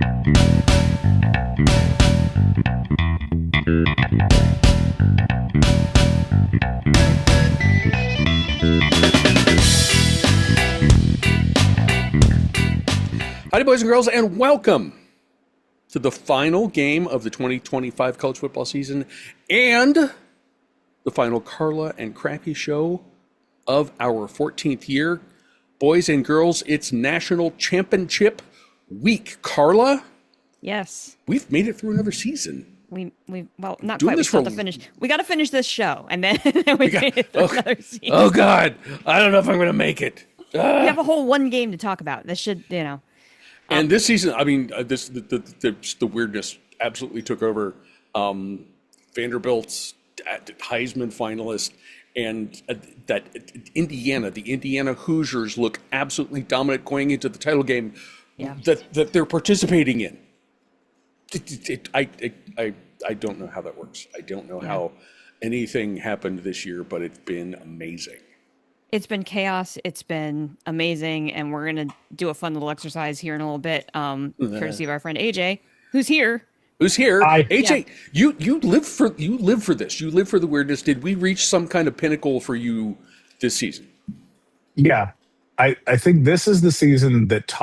Howdy, boys and girls, and welcome to the final game of the 2025 college football season and the final Carla and Crappy Show of our 14th year. Boys and girls, it's National Championship Week. Carla? Yes. We've made it through another season. Well, not quite. We still have to finish. We got to finish this show, and then we made it through another season. Oh, God. I don't know if I'm going to make it. We have a whole one game to talk about. This should, And this season, I mean, the weirdness absolutely took over. Vanderbilt's Heisman finalist, and that the Indiana Hoosiers look absolutely dominant going into the title game that they're participating in. I don't know how that works. I don't know how anything happened this year, but it's been amazing. It's been chaos. It's been amazing, and we're gonna do a fun little exercise here in a little bit, courtesy of our friend AJ, who's here. Hi. AJ, you live for this. You live for the weirdness. Did we reach some kind of pinnacle for you this season? Yeah, I think this is the season that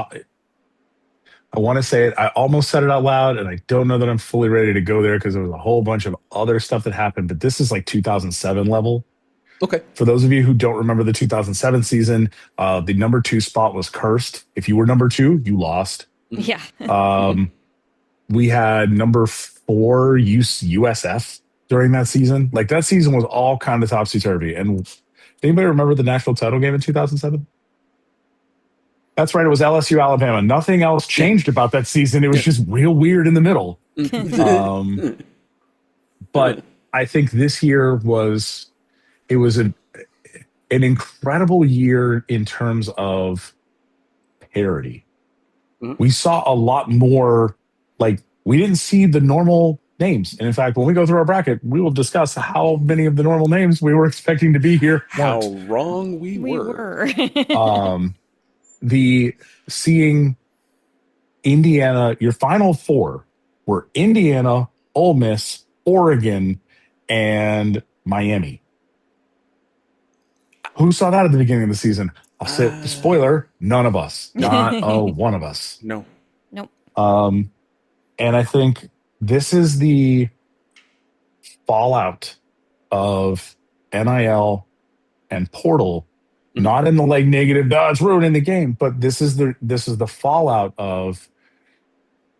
I want to say it. I almost said it out loud, and I don't know that I'm fully ready to go there because there was a whole bunch of other stuff that happened. But this is like 2007 level. Okay. For those of you who don't remember the 2007 season, the number 2 spot was cursed. If you were number 2, you lost. Yeah. We had number 4 USF during that season. Like, that season was all kind of topsy-turvy. And anybody remember the national title game in 2007? That's right. It was LSU Alabama. Nothing else changed about that season. It was just real weird in the middle. But I think this year was an incredible year in terms of parity. Mm-hmm. We saw a lot more. Like, we didn't see the normal names. And in fact, when we go through our bracket, we will discuss how many of the normal names we were expecting to be here. How wrong we were. Seeing Indiana, your final 4 were Indiana, Ole Miss, Oregon, and Miami. Who saw that at the beginning of the season? I'll say, spoiler, none of us. Not one of us. No. Nope. And I think this is the fallout of NIL and portal, not in the like negative, it's ruining the game, but this is the fallout of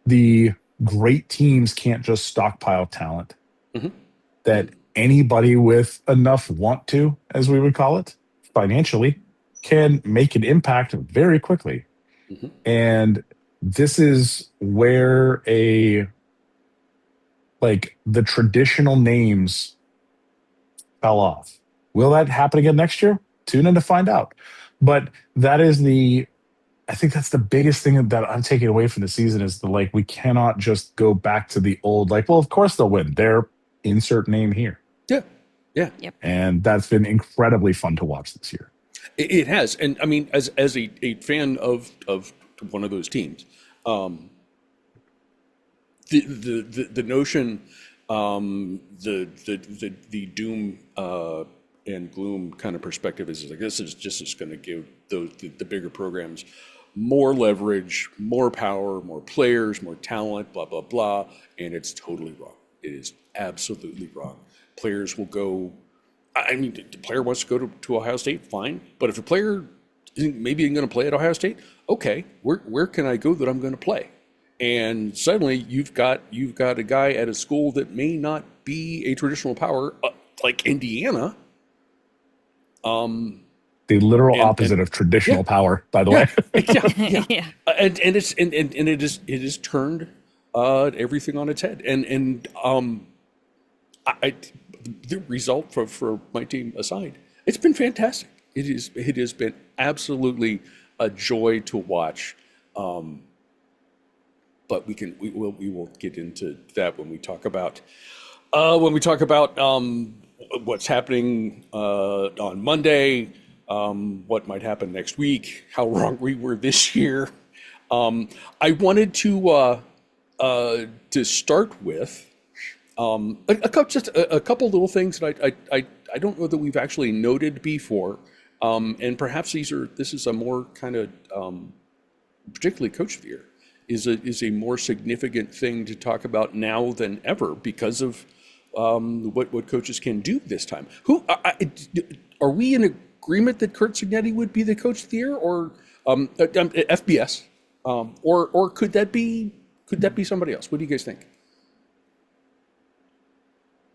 the great teams can't just stockpile talent. Mm-hmm. That anybody with enough want to, as we would call it, financially, can make an impact very quickly. Mm-hmm. And this is where the traditional names fell off. Will that happen again next year? Tune in to find out. But that is I think that's the biggest thing that I'm taking away from the season is we cannot just go back to the old, well, of course they'll win. Their insert name here. Yeah. Yeah. Yep. And that's been incredibly fun to watch this year. It has. And I mean, as a fan of one of those teams, the notion, the doom and gloom kind of perspective is like, this is just going to give the bigger programs more leverage, more power, more players, more talent, blah, blah, blah. And it's totally wrong. It is absolutely wrong. Players will go. I mean, the player wants to go to Ohio State, fine. But if a player isn't going to play at Ohio State, okay, where can I go that I'm going to play? And suddenly you've got a guy at a school that may not be a traditional power, like Indiana. The literal opposite of traditional power, by the way. Yeah. And it is turned everything on its head. And the result for my team aside, it's been fantastic. It has been absolutely a joy to watch. But we will get into that when we talk about what's happening on Monday, what might happen next week, how wrong we were this year. I wanted to to start with, just a couple little things that I don't know that we've actually noted before, and perhaps this is a more kind of particularly Coach of the Year is a more significant thing to talk about now than ever because of what coaches can do this time. Are we in agreement that Curt Cignetti would be the Coach of the Year, or FBS, or could that be somebody else? What do you guys think?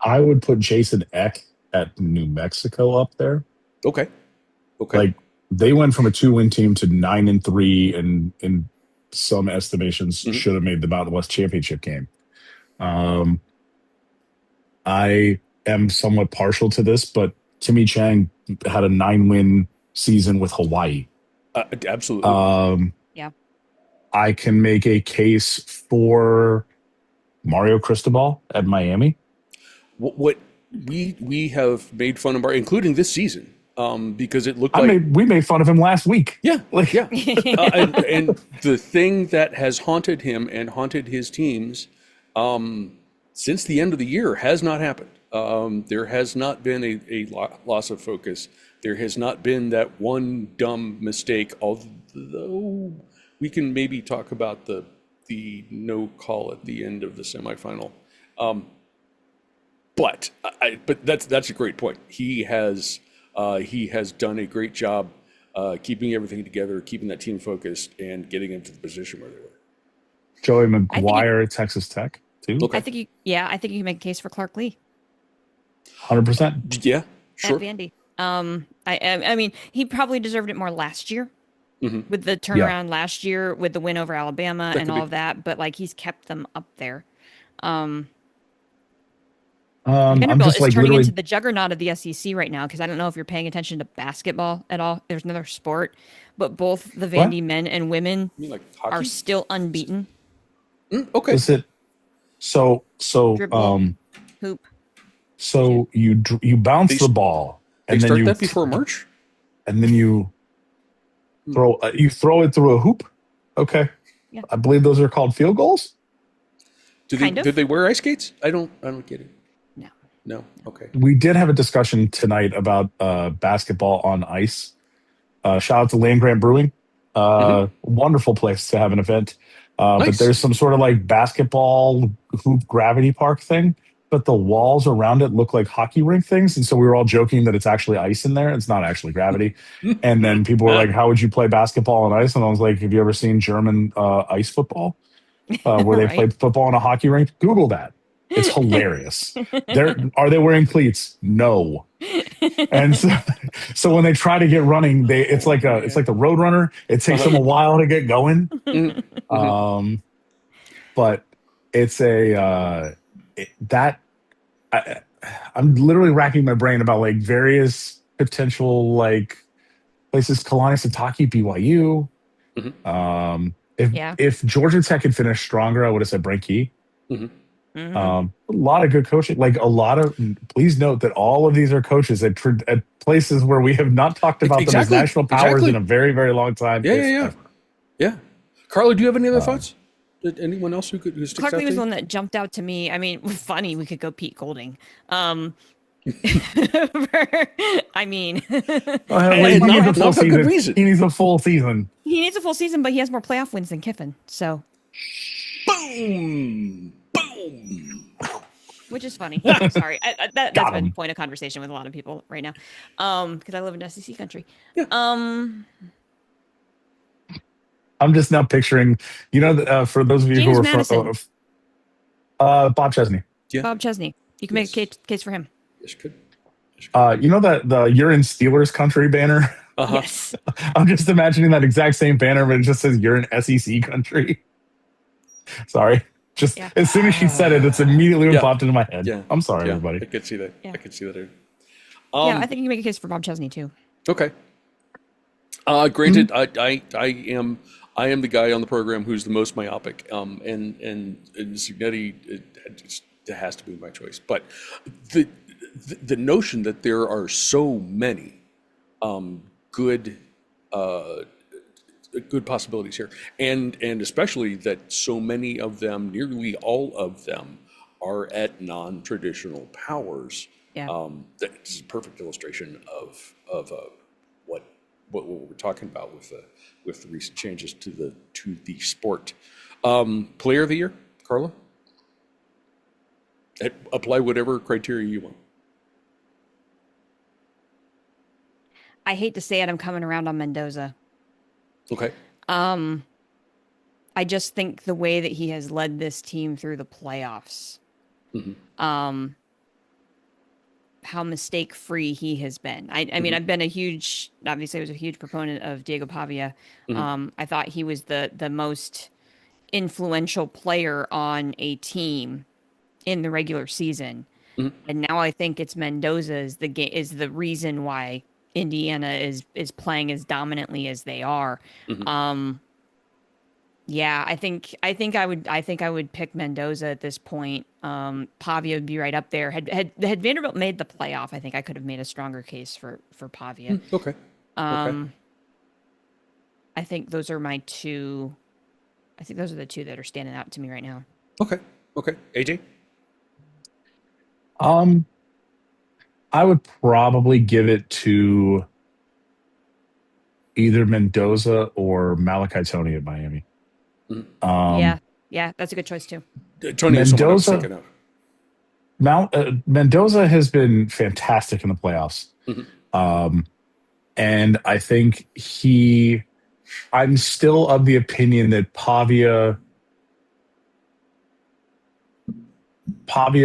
I would put Jason Eck at New Mexico up there. Okay. Like they went from a 2-win team to 9-3, and in some estimations should have made the Mountain West championship game. I am somewhat partial to this, but Timmy Chang had a 9-win season with Hawaii. Absolutely. Yeah. I can make a case for Mario Cristobal at Miami. What we have made fun of, including this season, because it looked like we made fun of him last week. Yeah, and the thing that has haunted him and haunted his teams since the end of the year has not happened. There has not been a loss of focus. There has not been that one dumb mistake. Although we can maybe talk about the no call at the end of the semifinal. But that's a great point. He has done a great job keeping everything together, keeping that team focused, and getting them to the position where they were. Joey McGuire at Texas Tech too. Okay. I think you can make a case for Clark Lee. 100%. Yeah, sure. At Vandy. I mean, he probably deserved it more last year with the turnaround last year with the win over Alabama and all of that. But like, he's kept them up there. Vanderbilt is turning into the juggernaut of the SEC right now, because I don't know if you're paying attention to basketball at all. There's another sport, but both the Vandy men and women are still unbeaten. Okay. Is it so? Dribble, hoop. So you bounce the ball, and then you that before March, and then you throw it through a hoop. Okay. Yeah. I believe those are called field goals. Did they wear ice skates? I don't get it. No. Okay. We did have a discussion tonight about basketball on ice. Shout out to Land Grant Brewing. Wonderful place to have an event. Nice. But there's some sort of like basketball hoop gravity park thing, but the walls around it look like hockey rink things. And so we were all joking that it's actually ice in there. It's not actually gravity. And then people were like, how would you play basketball on ice? And I was like, have you ever seen German ice football where they play football on a hockey rink? Google that. It's hilarious. Are they wearing cleats? No. And so when they try to get running, it's like the Road Runner. It takes them a while to get going. But it's I'm literally racking my brain about like various potential like places. Kalani Sitake, BYU. If Georgia Tech had finished stronger, I would have said Brent Key. A lot of good coaching, please note that all of these are coaches at places where we have not talked about them as national powers in a very, very long time. Yeah. Carla, do you have any other thoughts? Anyone else who sticks Clark out Lee was to the you? one that jumped out to me. I mean, funny, we could go Pete Golding. I mean, not for good reason. He needs a full season. He needs a full season, but he has more playoff wins than Kiffin. So, boom. Which is funny. Sorry, that's been a point of conversation with a lot of people right now, because I live in SEC country. Yeah. I'm just now picturing, for those of you James who are Madison. Bob Chesney. Yeah. Bob Chesney. You can make a case for him. Yes, could. The "You're in Steelers country" banner. Yes. I'm just imagining that exact same banner, but it just says "You're in SEC country." Sorry. Just as soon as she said it, it's immediately popped into my head. Yeah. I'm sorry, everybody. I could see that. Yeah. I could see that. I think you can make a case for Bob Chesney too. Okay. Granted, I am the guy on the program who's the most myopic, and Cignetti it has to be my choice. But the notion that there are so many good good possibilities here, and especially that so many of them, nearly all of them, are at non-traditional powers. Yeah. That's a perfect illustration of what we're talking about with the recent changes to the sport. Player of the year, Carla. Apply whatever criteria you want. I hate to say it, I'm coming around on Mendoza. Okay. I just think the way that he has led this team through the playoffs, how mistake-free he has been. I mean, I've been obviously I was a huge proponent of Diego Pavia. I thought he was the most influential player on a team in the regular season. And now I think it's Mendoza is the reason why Indiana is playing as dominantly as they are. Yeah, I think I would pick Mendoza at this point. Pavia would be right up there. Had Vanderbilt made the playoff, I think I could have made a stronger case for Pavia. Okay. Okay. I think those are my two. I think those are the two that are standing out to me right now. Okay. Okay. AJ? I would probably give it to either Mendoza or Malachi Tony at Miami. Yeah, that's a good choice too. Tony is someone I was thinking of. Mendoza has been fantastic in the playoffs. And I think I'm still of the opinion that Pavia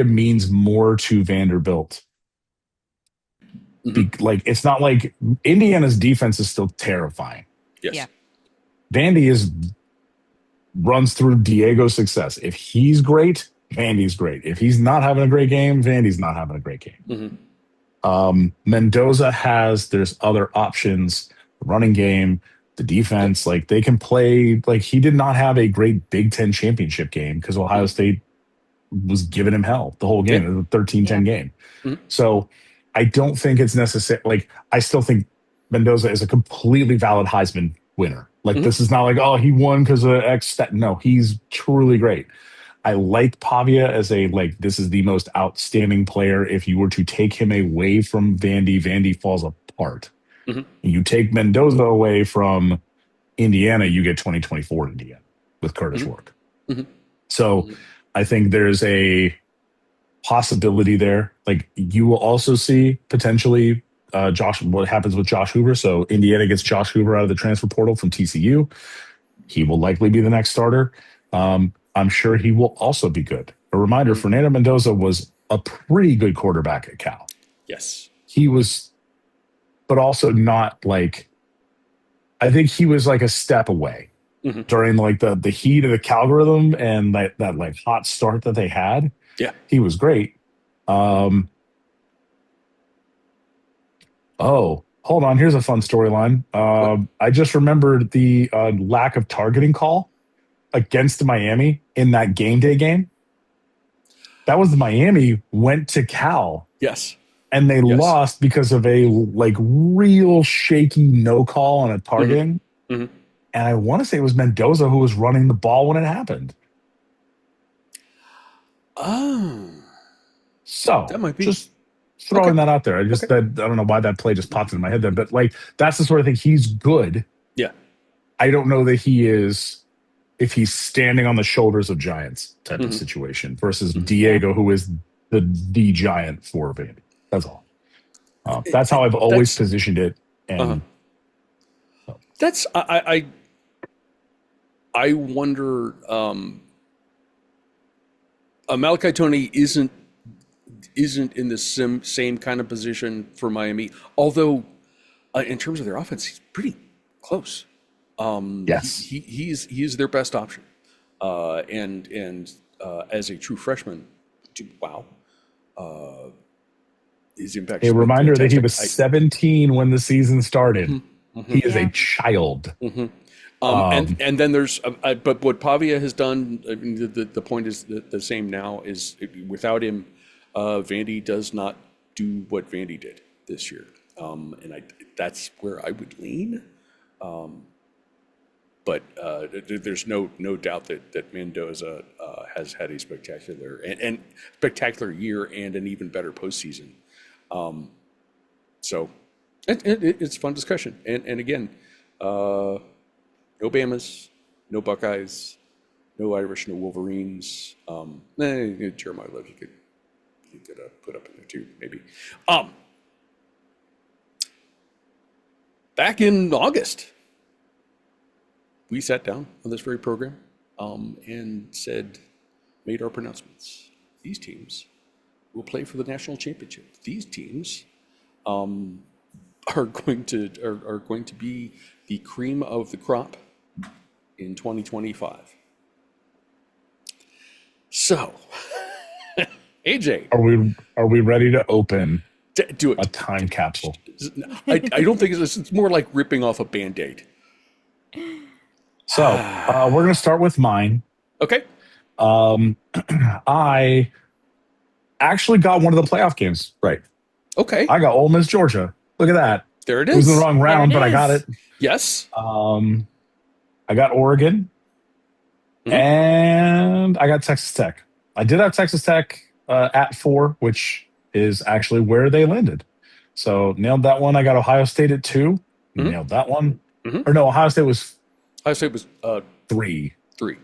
means more to Vanderbilt. It's not like Indiana's defense is still terrifying. Yes. Yeah. Vandy runs through Diego's success. If he's great, Vandy's great. If he's not having a great game, Vandy's not having a great game. Mendoza there's other options, the running game, the defense. Like they can play. Like he did not have a great Big Ten championship game because Ohio State was giving him hell the whole game. It was a 13-10 game. So I don't think it's necessary. Like I still think Mendoza is a completely valid Heisman winner. Like this is not like, oh, he won because of X. No, he's truly great. I like Pavia as this is the most outstanding player. If you were to take him away from Vandy falls apart. You take Mendoza away from Indiana, you get 2024 Indiana with Curtis Rourke. So I think there's a possibility there. Like you will also see potentially what happens with Josh Hoover. So Indiana gets Josh Hoover out of the transfer portal from TCU. He will likely be the next starter. I'm sure he will also be good. A reminder, Fernando Mendoza was a pretty good quarterback at Cal. Yes. He was, but also not like, I think he was like a step away during like the heat of the Calgoritham and that like hot start that they had. Yeah. He was great. Oh, hold on. Here's a fun storyline. I just remembered the lack of targeting call against Miami in that game day game. That was Miami went to Cal. Yes. And they lost because of a like real shaky no call on a targeting. And I want to say it was Mendoza who was running the ball when it happened. Oh. So that might be just throwing that out there. I don't know why that play just popped into my head there, but like that's the sort of thing. He's good. Yeah. I don't know that he is if he's standing on the shoulders of giants type of situation versus Diego, who is the giant for Vandy. That's all. That's how I've always positioned it. And that's I wonder. Malachi Tony isn't in the same kind of position for Miami, although in terms of their offense, he's pretty close. Yes, he is their best option, and as a true freshman, wow. His impact. A reminder that he was 17 when the season started. He is a child. And then there's, but what Pavia has done. I mean, the point is the same now. Is without him, Vandy does not do what Vandy did this year, and that's where I would lean. But there's no doubt that Mendoza has had a spectacular spectacular year and an even better postseason. So it's a fun discussion. And again, no Bamas, no Buckeyes, no Irish, no Wolverines. Jeremiah Love, you could put up in there too, maybe. Back in August, we sat down on this very program and made our pronouncements. These teams will play for the national championship. These teams are going to be the cream of the crop in 2025. So, AJ, are we ready to open do it. A time capsule? I don't think it's more like ripping off a Band-Aid. So we're going to start with mine. Okay. I actually got one of the playoff games right. Okay. I got Ole Miss, Georgia. Look at that. There it is. It was in the wrong round, but I got it. Yes. I got Oregon, and I got Texas Tech. I did have Texas Tech at 4, which is actually where they landed. So nailed that one. I got Ohio State at 2. Nailed that one. Or no, Ohio State was 3. 3.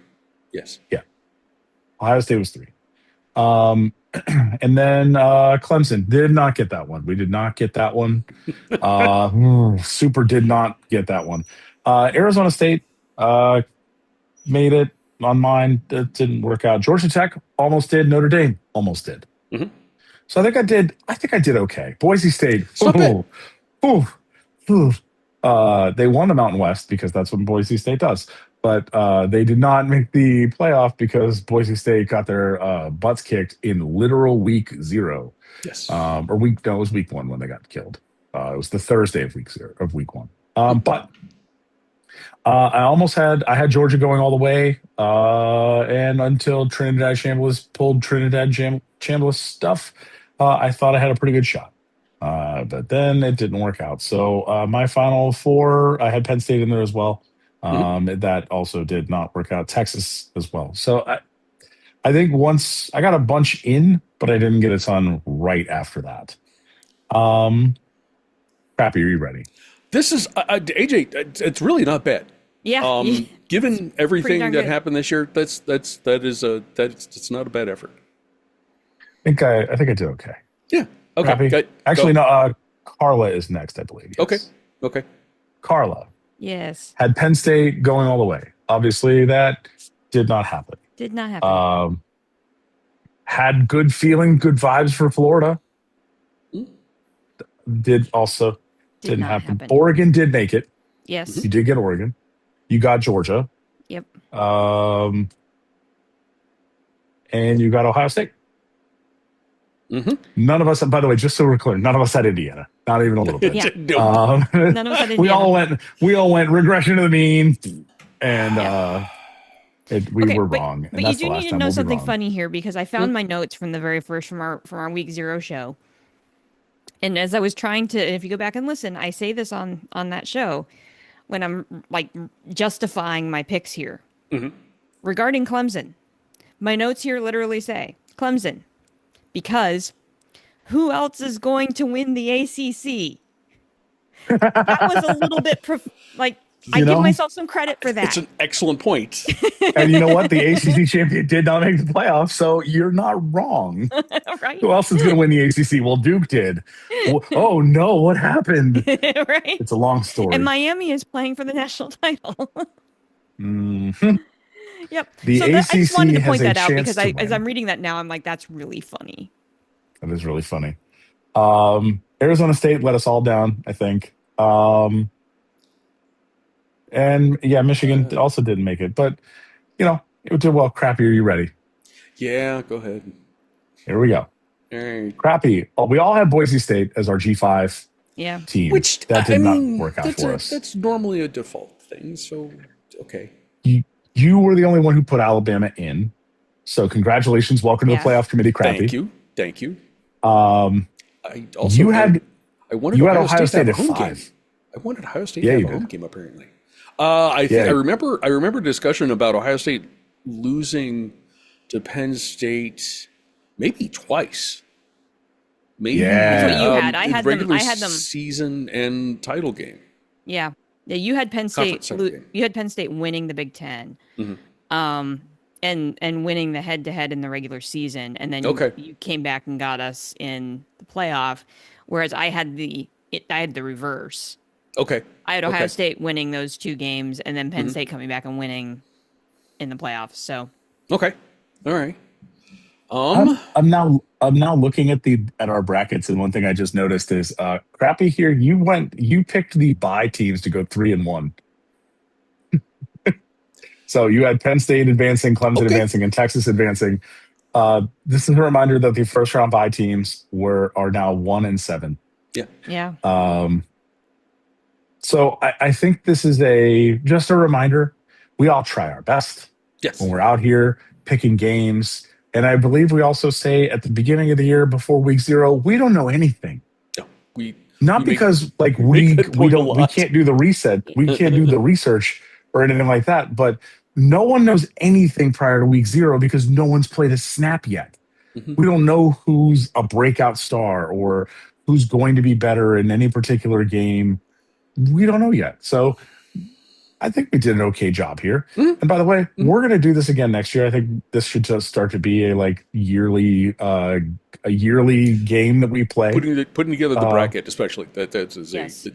Yes. Yeah. Ohio State was 3. And then Clemson did not get that one. We did not get that one. Super did not get that one. Arizona State made it on mine. It didn't work out. Georgia Tech almost did. Notre Dame almost did. So I think I did okay. Boise State. They won the Mountain West because that's what Boise State does. But they did not make the playoff because Boise State got their butts kicked in literal week 0. Yes. It was week 1 when they got killed. It was the Thursday of week 1. But I had Georgia going all the way, and until Trinidad Chambliss pulled Trinidad Chambliss stuff, I thought I had a pretty good shot. But then it didn't work out. So my final 4, I had Penn State in there as well. That also did not work out. Texas as well. So I think once I got a bunch in, but I didn't get a ton right after that. Crappy, are you ready? This is AJ. It's really not bad. Yeah. Given everything that good. happened this year, that's not a bad effort. I think I did okay. Yeah. Okay. Actually, no. Carla is next, I believe. Yes. Okay. Carla. Yes. Had Penn State going all the way. Obviously, that did not happen. Did not happen. Had good feeling, good vibes for Florida. Didn't happen. Oregon did make it. Yes. You did get Oregon. You got Georgia. Yep. And you got Ohio State. None of us, by the way, just so we're clear, none of us had Indiana. Not even a little bit. Yeah. None of us had Indiana. We all went regression to the mean, and we were wrong. But you do need to know something funny here, because I found my notes from the very first from our week 0 show. And as I was trying to, if you go back and listen, I say this on that show when I'm like justifying my picks here. Regarding Clemson, my notes here literally say Clemson, because who else is going to win the ACC? That was a little bit I give myself some credit for that. It's an excellent point. And you know what? The ACC champion did not make the playoffs, so you're not wrong. Right? Who else is going to win the ACC? Well, Duke did. Oh, no. What happened? Right? It's a long story. And Miami is playing for the national title. Yep. The ACC I just wanted to point that out because as I'm reading that now, I'm like, that's really funny. That is really funny. Arizona State let us all down, I think. And yeah, Michigan also didn't make it, but it did well. Crappy, are you ready? Yeah, go ahead. Here we go. All right. Crappy. We all have Boise State as our G5 team. Which that did not work out for us. That's normally a default thing. So okay. You were the only one who put Alabama in. So congratulations. Welcome to the playoff committee, Crappy. Thank you. I wanted Ohio State at 5. I wanted Ohio State to have a home game, apparently. I remember discussion about Ohio State losing to Penn State maybe twice. Maybe That's what you had. I had them season and title game. Yeah. You had Penn State. You had Penn State winning the Big Ten, and winning the head-to-head in the regular season, and then you came back and got us in the playoff. Whereas I had the reverse. Okay. I had Ohio State winning those two games, and then Penn State coming back and winning in the playoffs. So. Okay. All right. I'm now looking at our brackets, and one thing I just noticed is Crappy here. You picked the bye teams to go 3-1. So you had Penn State advancing, Clemson advancing, and Texas advancing. This is a reminder that the first round bye teams are now 1-7. Yeah. So I think this is just a reminder. We all try our best. Yes. When we're out here picking games. And I believe we also say at the beginning of the year before week 0, we don't know anything. No, we can't do the reset. We can't do the research or anything like that. But no one knows anything prior to week 0 because no one's played a snap yet. We don't know who's a breakout star or who's going to be better in any particular game. We don't know yet. So I think we did an okay job here. And by the way, we're going to do this again next year. I think this should just start to be a yearly game that we play. Putting together the bracket, especially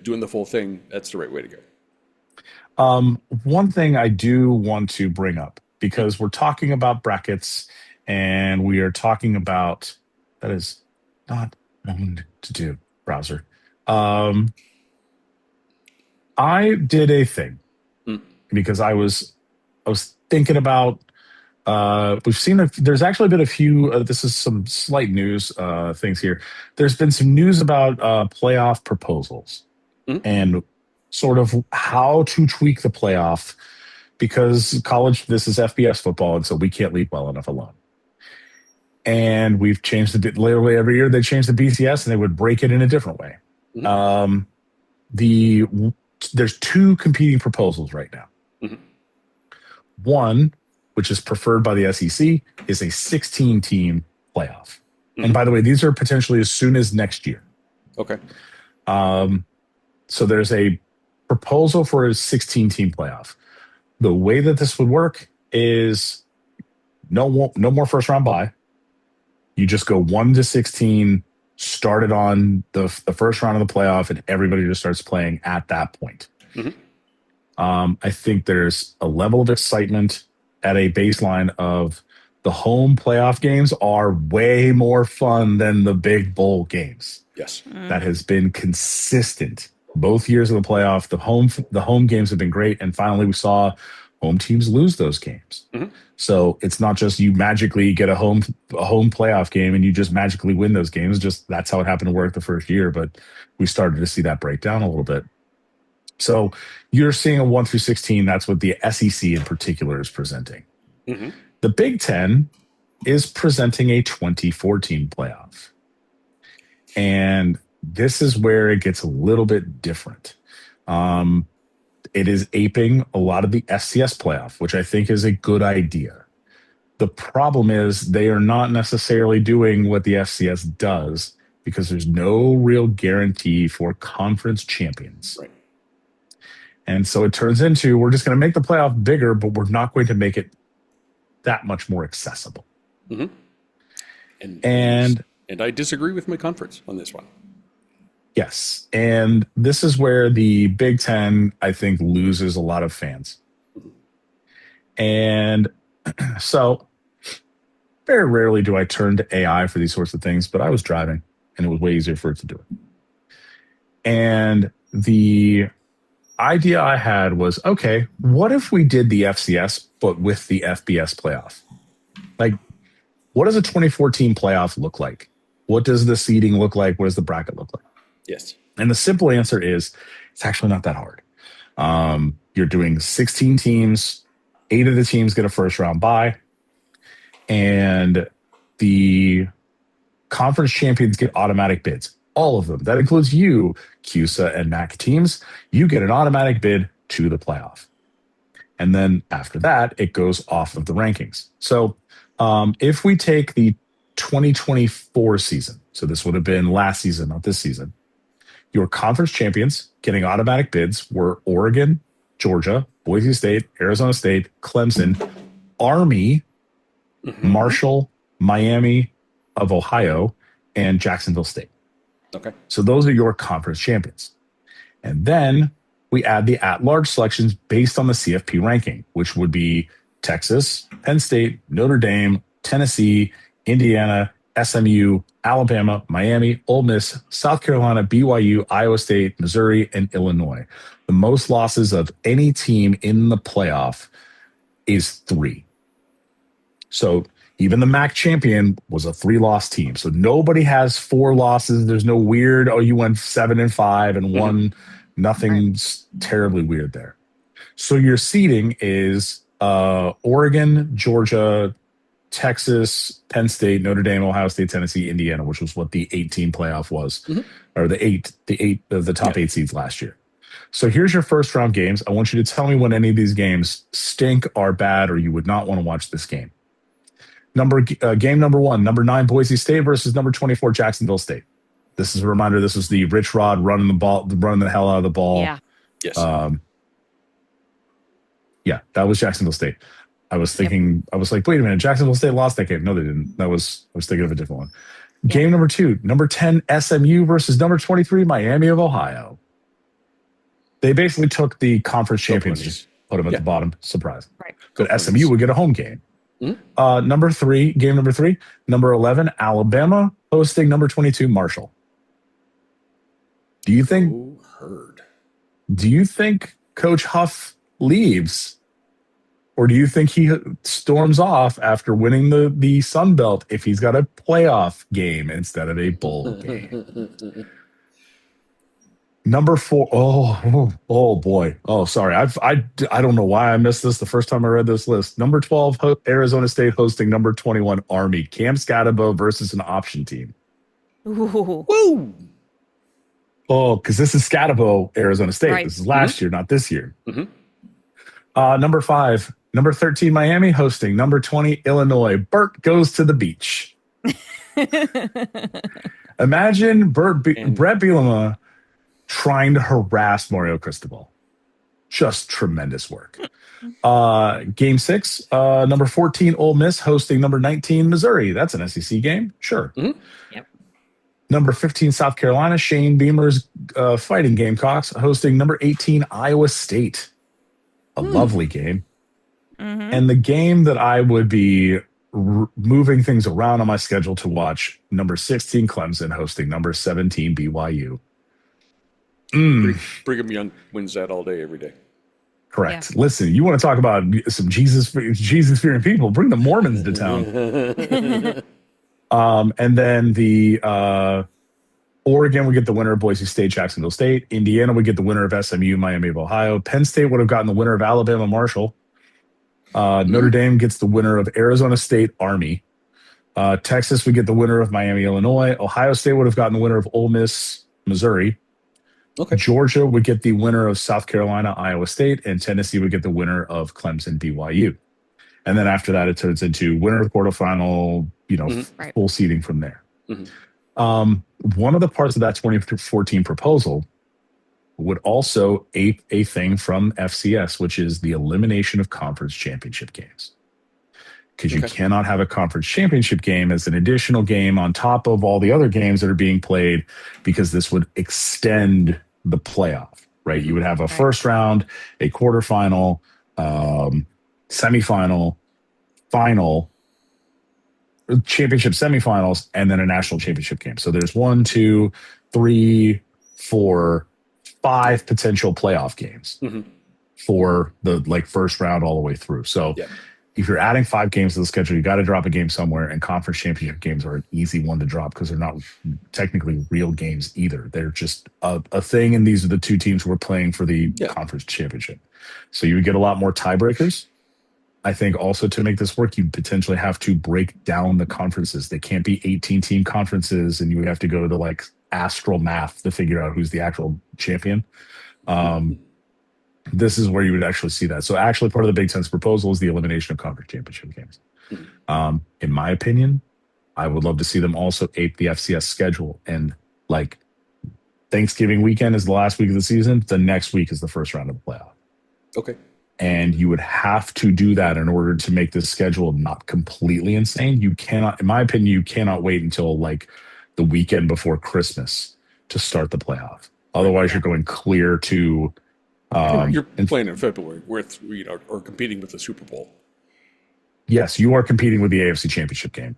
doing the full thing. That's the right way to go. One thing I do want to bring up, because we're talking about brackets and we are talking about that is not known to do, browser. I did a thing. Because I was thinking about there's actually been a few this is some slight news things here. There's been some news about playoff proposals and sort of how to tweak the playoff, because this is FBS football, and so we can't leave well enough alone. And we've changed literally every year they change the BCS and they would break it in a different way. There's two competing proposals right now. One, which is preferred by the SEC, is a 16-team playoff. And by the way, these are potentially as soon as next year. Okay. So there's a proposal for a 16-team playoff. The way that this would work is no more first-round bye. You just go 1-16, started on the first round of the playoff, and everybody just starts playing at that point. I think there's a level of excitement at a baseline of the home playoff games are way more fun than the big bowl games. Yes. That has been consistent. Both years of the playoff, the home games have been great, and finally we saw home teams lose those games. So it's not just you magically get a home playoff game and you just magically win those games. Just that's how it happened to work the first year, but we started to see that break down a little bit. So you're seeing a 1-16. That's what the SEC in particular is presenting. The Big Ten is presenting a 24-team playoff. And this is where it gets a little bit different. It is aping a lot of the FCS playoff, which I think is a good idea. The problem is they are not necessarily doing what the FCS does because there's no real guarantee for conference champions. Right. And so it turns into we're just going to make the playoff bigger, but we're not going to make it that much more accessible. And I disagree with my conference on this one. Yes. And this is where the Big Ten, I think, loses a lot of fans. And so very rarely do I turn to AI for these sorts of things, but I was driving and it was way easier for it to do it. And the idea I had was, okay, what if we did the FCS, but with the FBS playoff? Like, what does a 24-team playoff look like? What does the seeding look like? What does the bracket look like? Yes. And the simple answer is it's actually not that hard. You're doing 16 teams, 8 of the teams get a first round bye, and the conference champions get automatic bids. All of them. That includes you, CUSA and MAC teams. You get an automatic bid to the playoff. And then after that, it goes off of the rankings. So if we take the 2024 season, so this would have been last season, not this season, your conference champions getting automatic bids were Oregon, Georgia, Boise State, Arizona State, Clemson, Army, Marshall, Miami of Ohio, and Jacksonville State. Okay. So those are your conference champions. And then we add the at-large selections based on the CFP ranking, which would be Texas, Penn State, Notre Dame, Tennessee, Indiana, SMU, Alabama, Miami, Ole Miss, South Carolina, BYU, Iowa State, Missouri, and Illinois. The most losses of any team in the playoff is 3. So even the MAC champion was a 3-loss team. So nobody has 4 losses. There's no weird, you went 7-5 and won. Nothing's terribly weird there. So your seeding is Oregon, Georgia, Texas, Penn State, Notre Dame, Ohio State, Tennessee, Indiana, which was what the 8-team playoff was, or the top 8 seeds last year. So here's your first round games. I want you to tell me when any of these games stink, are bad, or you would not want to watch this game. Game number 1, number 9 Boise State versus number 24 Jacksonville State. This is a reminder. This was the Rich Rod running the hell out of the ball. Yeah. Yes. Yeah, that was Jacksonville State. I was thinking, I was like, wait a minute, Jacksonville State lost that game. No, they didn't. I was thinking of a different one. Yeah. Game number 2, number 10 SMU versus number 23 Miami of Ohio. They basically took the conference champions, just put them at the bottom. Surprise. Right. But SMU would get a home game. Number 3, game number 3, number 11 Alabama hosting number 22 Marshall. Do you think Coach Huff leaves, or do you think he storms off after winning the Sun Belt if he's got a playoff game instead of a bowl game? Number 4, oh boy. Oh, sorry. I don't know why I missed this the first time I read this list. Number 12, Arizona State hosting number 21 Army. Cam Scatabo versus an option team. Ooh. Woo! Oh, because this is Scatabo, Arizona State. Right. This is last year, not this year. Number 5, number 13 Miami hosting number 20 Illinois. Burt goes to the beach. Imagine Brett Bielema trying to harass Mario Cristobal. Just tremendous work. Game 6, number 14 Ole Miss hosting number 19 Missouri. That's an SEC game. Sure. Yep. Number 15 South Carolina, Shane Beamer's Fighting Gamecocks hosting number 18 Iowa State. A lovely game. And the game that I would be moving things around on my schedule to watch, number 16 Clemson hosting number 17 BYU. Brigham Young wins that all day, every day. Correct. Yeah. Listen, you want to talk about some Jesus-fearing people? Bring the Mormons to town. And then the Oregon would get the winner of Boise State, Jacksonville State. Indiana would get the winner of SMU, Miami of Ohio. Penn State would have gotten the winner of Alabama, Marshall. Notre Dame gets the winner of Arizona State, Army. Texas would get the winner of Miami, Illinois. Ohio State would have gotten the winner of Ole Miss, Missouri. Okay. Georgia would get the winner of South Carolina, Iowa State, and Tennessee would get the winner of Clemson, BYU. And then after that, it turns into winner of quarterfinal, full seeding from there. One of the parts of that 2014 proposal would also ape a thing from FCS, which is the elimination of conference championship games. Because you cannot have a conference championship game as an additional game on top of all the other games that are being played, because this would extend the playoff, right? You would have a first round, a quarterfinal, semifinal, final, championship semifinals, and then a national championship game. So there's 1, 2, 3, 4, 5 potential playoff games for the first round all the way through. So if you're adding 5 games to the schedule, you got to drop a game somewhere, and conference championship games are an easy one to drop because they're not technically real games either. They're just a thing, and these are the 2 teams who are playing for the conference championship. So you would get a lot more tiebreakers. I think also to make this work, you potentially have to break down the conferences. They can't be 18-team conferences, and you would have to go to astral math to figure out who's the actual champion. this is where you would actually see that. So actually part of the Big Ten's proposal is the elimination of conference championship games. In my opinion, I would love to see them also ape the FCS schedule, and like Thanksgiving weekend is the last week of the season. The next week is the first round of the playoff. Okay. And you would have to do that in order to make this schedule not completely insane. You cannot, in my opinion, you cannot wait until like the weekend before Christmas to start the playoff. Otherwise, you're going clear to. You're playing in February, or competing with the Super Bowl. Yes, you are competing with the AFC Championship game,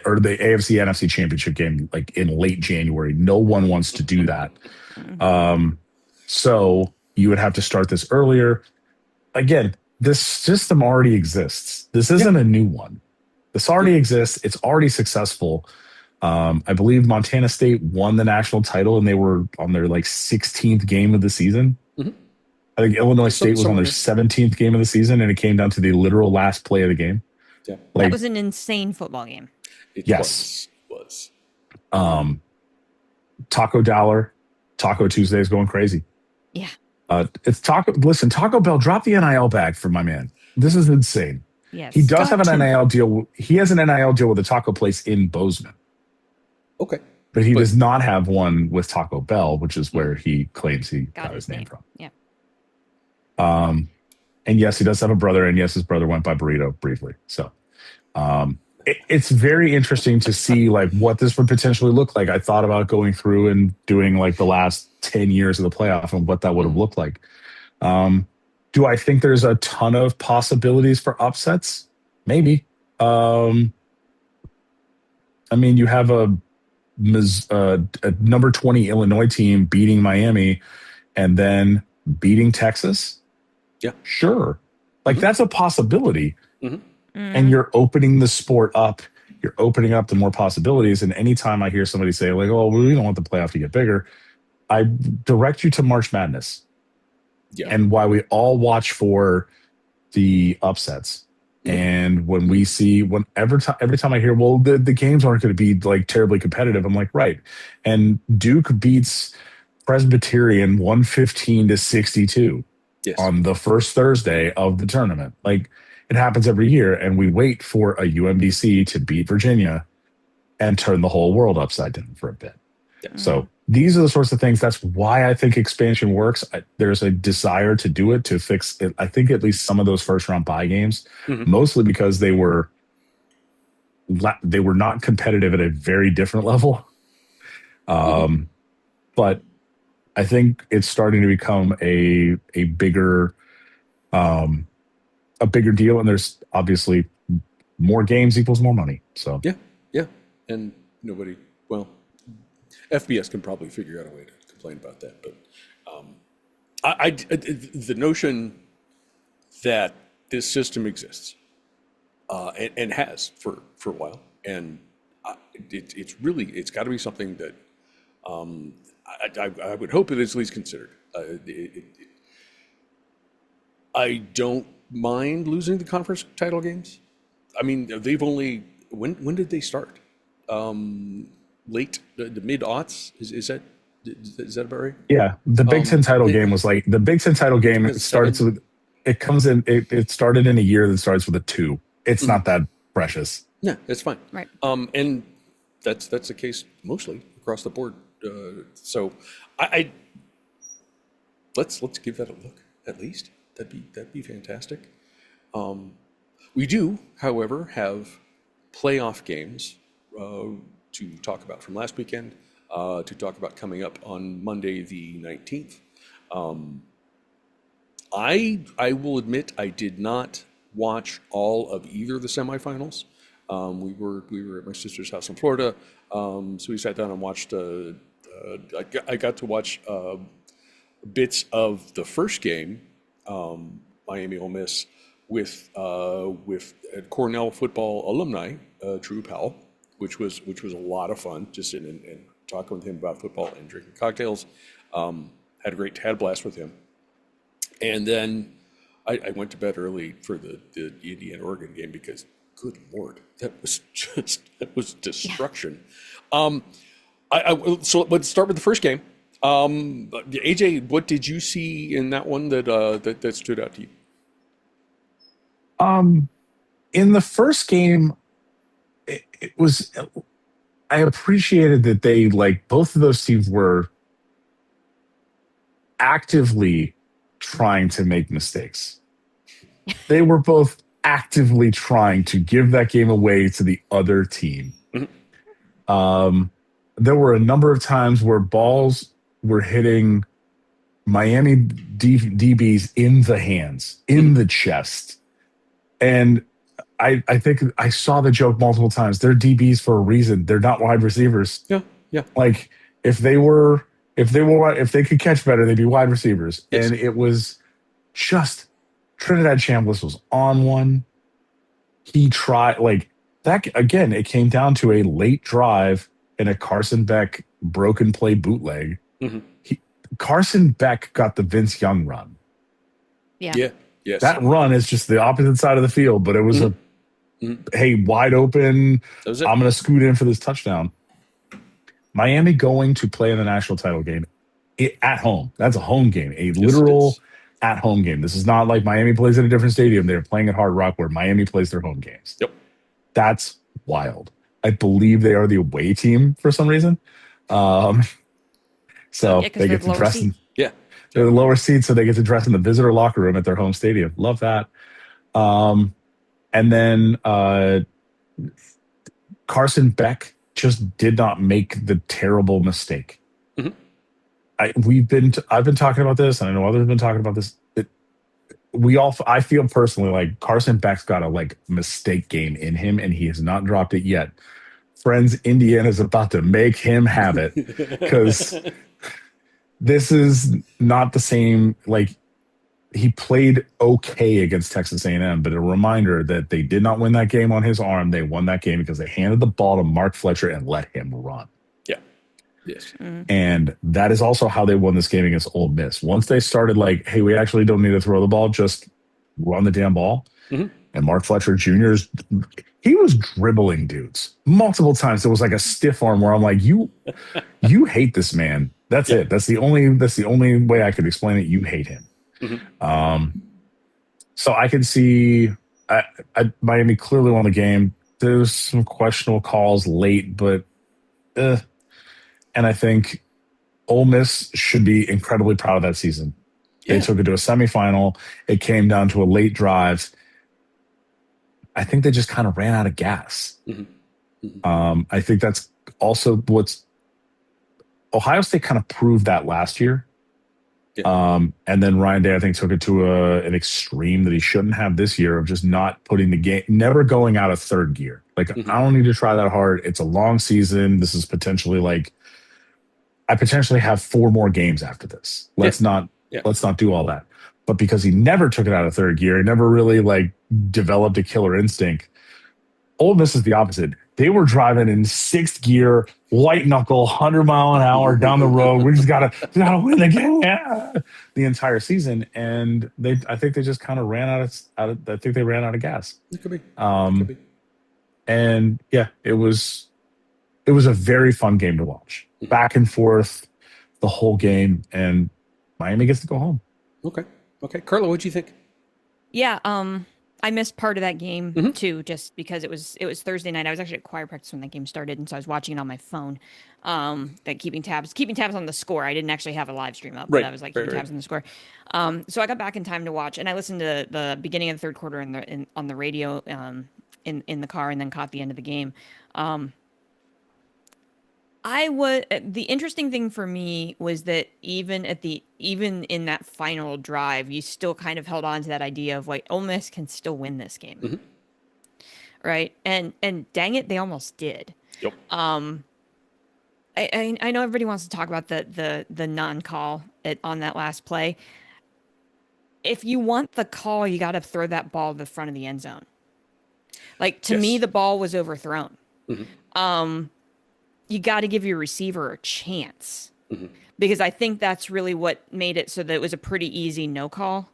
or the AFC NFC Championship game, like in late January. No one wants to do that. So you would have to start this earlier. Again, this system already exists. This isn't a new one. This already exists. It's already successful. I believe Montana State won the national title, and they were on their like 16th game of the season. I think Illinois State was on their 17th game of the season, and it came down to the literal last play of the game. Yeah. That was an insane football game. It was. Taco Dollar, Taco Tuesday is going crazy. Yeah. It's Taco. Listen, Taco Bell, drop the NIL bag for my man. This is insane. Yes. He does have an NIL deal. He has an NIL deal with a taco place in Bozeman. Okay. But he does not have one with Taco Bell, which is where he claims he got his name from. Yeah. And yes, he does have a brother, and yes, his brother went by Burrito briefly. So it's very interesting to see like what this would potentially look like. I thought about going through and doing like the last 10 years of the playoff and what that would have looked like. Do I think there's a ton of possibilities for upsets? Maybe. I mean, you have a number 20 Illinois team beating Miami and then beating Texas. Yeah, sure. Like that's a possibility. And you're opening the sport up. You're opening up to more possibilities. And anytime I hear somebody say like, "Oh, we don't want the playoff to get bigger," I direct you to March Madness. Yeah. And why we all watch for the upsets. And when we see, every time I hear, well, the games aren't going to be like terribly competitive, I'm like, right. And Duke beats Presbyterian 115-62 on the first Thursday of the tournament. Like it happens every year, and we wait for a UMBC to beat Virginia and turn the whole world upside down for a bit. Yeah. So these are the sorts of things. That's why I think expansion works. There's a desire to do it, to fix it. I think at least some of those first round bye games, mostly because they were not competitive at a very different level. But I think it's starting to become a bigger deal, and there's obviously more games equals more money. So yeah, and FBS can probably figure out a way to complain about that, but the notion that this system exists and has for a while, and it's got to be something that I would hope it is at least considered. I don't mind losing the conference title games. I mean, they've only when did they start? Late the mid-aughts, is that about right? Yeah, the Big Ten title game was like the Big Ten title game. It starts with it started in a year that starts with a 2. It's not that precious. Yeah, it's fine. Right. And that's the case mostly across the board. So I let's give that a look at least. That'd be fantastic. We do, however, have playoff games to talk about from last weekend, to talk about coming up on Monday the 19th. I will admit I did not watch all of either of the semifinals. We were at my sister's house in Florida, so we sat down and watched. I got to watch bits of the first game, Miami Ole Miss, with Cornell football alumni Drew Powell, which was a lot of fun, just sitting and talking with him about football and drinking cocktails. Had a blast with him. And then I went to bed early for the Indiana-Oregon game because, good Lord, that was destruction. Yeah. So let's start with the first game. AJ, what did you see in that one that stood out to you? In the first game, it was. I appreciated that they both of those teams were actively trying to make mistakes. They were both actively trying to give that game away to the other team. There were a number of times where balls were hitting Miami DBs in the hands, in the chest. And I think I saw the joke multiple times. They're DBs for a reason. They're not wide receivers. Yeah, yeah. Like if they could catch better, they'd be wide receivers. Yes. And it was just Trinidad Chambliss was on one. He tried that again. It came down to a late drive and a Carson Beck broken play bootleg. Carson Beck got the Vince Young run. Yeah. Yes. That run is just the opposite side of the field, but it was hey, wide open. I'm going to scoot in for this touchdown. Miami going to play in the national title game at home. That's a home game, a literal at-home game. This is not like Miami plays at a different stadium. They're playing at Hard Rock where Miami plays their home games. Yep. That's wild. I believe they are the away team for some reason. So they get to dress in. Yeah. They're the lower seats, so they get to dress in the visitor locker room at their home stadium. Love that. And then Carson Beck just did not make the terrible mistake. I've been talking about this, and I know others have been talking about this. I feel personally like Carson Beck's got a mistake game in him, and he has not dropped it yet. Friends, Indiana's about to make him have it because this is not the same. He played okay against Texas A&M, but a reminder that they did not win that game on his arm. They won that game because they handed the ball to Mark Fletcher and let him run. Yeah. Yes. And that is also how they won this game against Ole Miss. Once they started hey, we actually don't need to throw the ball, just run the damn ball. And Mark Fletcher Jr. He was dribbling dudes multiple times. It was like a stiff arm where I'm like, you hate this man. That's it. That's the only way I could explain it. You hate him. So I can see Miami clearly won the game. There's some questionable calls late, but and I think Ole Miss should be incredibly proud of that season. They took it to a semifinal. It came down to a late drive. I think they just kind of ran out of gas. I think that's also what's Ohio State kind of proved that last year. And then Ryan Day, I think, took it to an extreme that he shouldn't have this year of just not putting the game, never going out of third gear. I don't need to try that hard. It's a long season. This is potentially I potentially have 4 more games after this. Let's not do all that. But because he never took it out of third gear, he never really developed a killer instinct. Ole Miss is the opposite. They were driving in 6th gear, white knuckle, 100 mile an hour down the road. We just gotta win the game the entire season. And I think they just kind of ran out of. I think they ran out of gas. It could be. And it was a very fun game to watch. Back and forth, the whole game, and Miami gets to go home. Okay, Carla, what'd you think? Yeah, I missed part of that game too, just because it was Thursday night. I was actually at choir practice when that game started, and so I was watching it on my phone. Keeping tabs on the score. I didn't actually have a live stream up, but I was keeping tabs on the score. So I got back in time to watch, and I listened to the beginning of the third quarter on the radio in the car, and then caught the end of the game. The interesting thing for me was that even in that final drive, you still kind of held on to that idea of Ole Miss can still win this game. Right. And dang it, they almost did. Yep. I know everybody wants to talk about the non-call on that last play. If you want the call, you got to throw that ball to the front of the end zone. To me, the ball was overthrown. You got to give your receiver a chance because I think that's really what made it so that it was a pretty easy no call.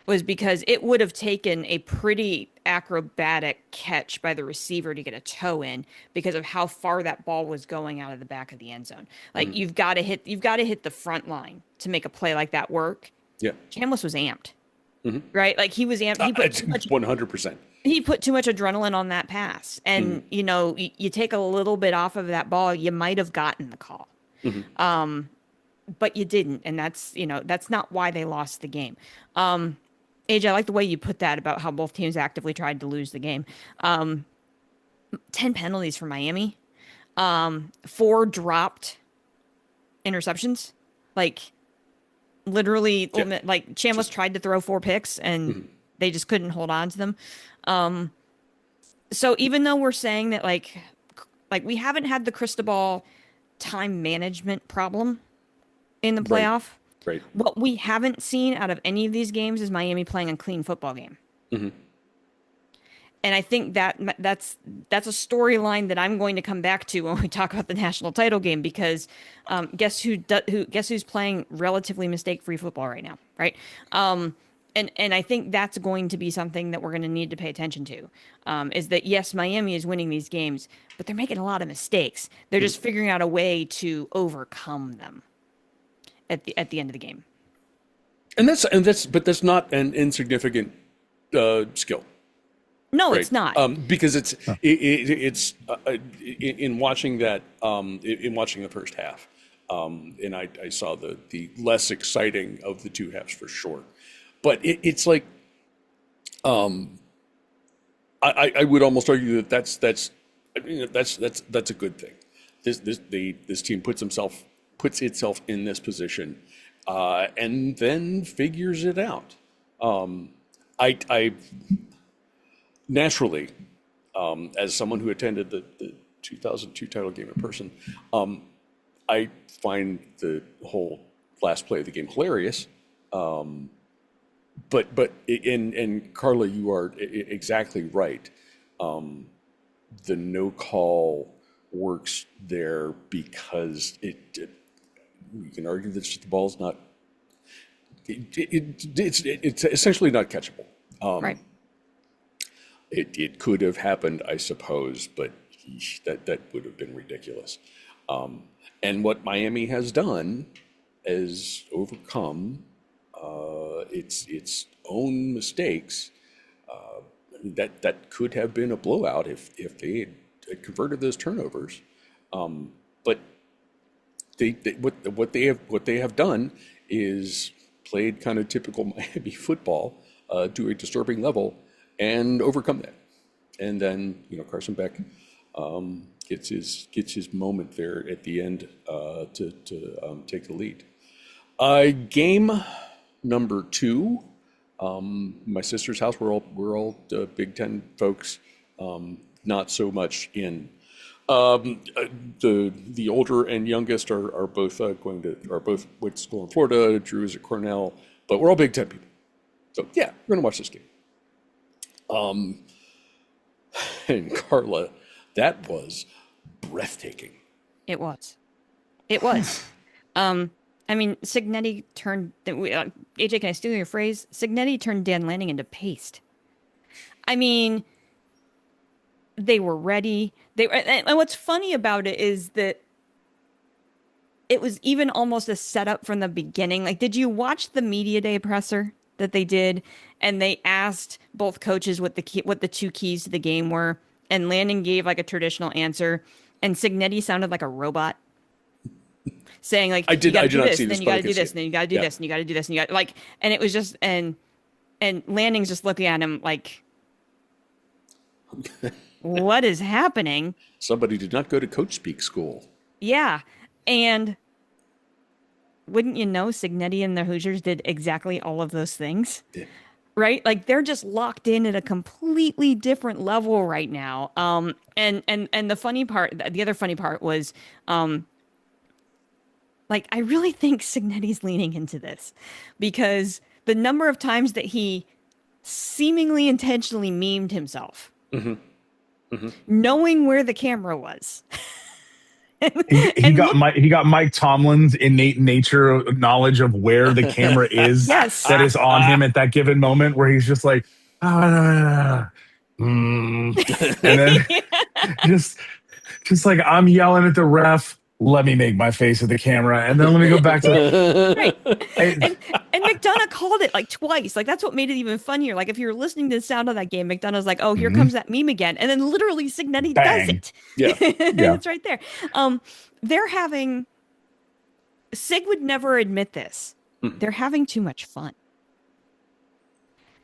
was because it would have taken a pretty acrobatic catch by the receiver to get a toe in because of how far that ball was going out of the back of the end zone. Like you've got to hit the front line to make a play like that work. Yeah. Chambliss was amped. Right? Like he was amped. He put 100%. He put too much adrenaline on that pass. And you take a little bit off of that ball, you might have gotten the call. But you didn't, and that's not why they lost the game. AJ, I like the way you put that about how both teams actively tried to lose the game. 10 penalties for Miami, 4 dropped interceptions. Like literally, like Chambliss tried to throw 4 picks, and they just couldn't hold on to them. So even though we're saying that like we haven't had the Cristobal time management problem in the playoff. Right. What we haven't seen out of any of these games is Miami playing a clean football game. And I think that's a storyline that I'm going to come back to when we talk about the national title game, because guess who's playing relatively mistake-free football right now, right? And I think that's going to be something that we're going to need to pay attention to, is that, yes, Miami is winning these games, but they're making a lot of mistakes. They're just figuring out a way to overcome them at the end of the game. And that's not an insignificant skill. No, right? It's not. Because it's in watching that, in watching the first half, and I saw the less exciting of the two halves for sure. But it's like, I would almost argue that's a good thing. This team puts itself in this position, and then figures it out. I naturally, as someone who attended the 2002 title game in person, I find the whole last play of the game hilarious. But Carla, you are exactly right. The no call works there because you can argue that the ball's not. It's essentially not catchable. Right. It could have happened, I suppose, but that would have been ridiculous. And what Miami has done is overcome its own mistakes. That could have been a blowout if they had converted those turnovers. But what they have done is played kind of typical Miami football to a disturbing level and overcome that. And then Carson Beck gets his moment there at the end to take the lead. Game number 2, my sister's house. We're all Big Ten folks. Not so much in. The older and youngest are both both went to school in Florida. Drew is at Cornell, but we're all Big Ten people. So yeah, we're gonna watch this game. And Carla, that was breathtaking. It was. I mean, Cignetti turned. AJ, can I steal your phrase? Cignetti turned Dan Lanning into paste. I mean, they were ready. And what's funny about it is that it was even almost a setup from the beginning. Like, did you watch the media day presser that they did? And they asked both coaches what the 2 keys to the game were, and Lanning gave like a traditional answer, and Cignetti sounded like a robot, saying like, I did not see this, then you got to do this, and then you got to do this, and you got to do this, and you got like, and it was just and Lanning's just looking at him like, what is happening? Somebody did not go to coach speak school. Yeah, and wouldn't you know, Cignetti and the Hoosiers did exactly all of those things. Yeah. Right? Like, they're just locked in at a completely different level right now. And the funny part, the other funny part was, like, I really think Cignetti's leaning into this, because the number of times that he seemingly intentionally memed himself, knowing where the camera was, He got Mike Tomlin's innate nature knowledge of where the camera is that is on him at that given moment, where he's just like, and then just like, I'm yelling at the ref. Let me make my face at the camera, and then let me go back to right. And McDonough called it like twice. Like, that's what made it even funnier. Like, if you're listening to the sound of that game, McDonough's like, "Oh, here comes that meme again," and then literally Signetti does it. Yeah, it's right there. They're having. Sig would never admit this. They're having too much fun.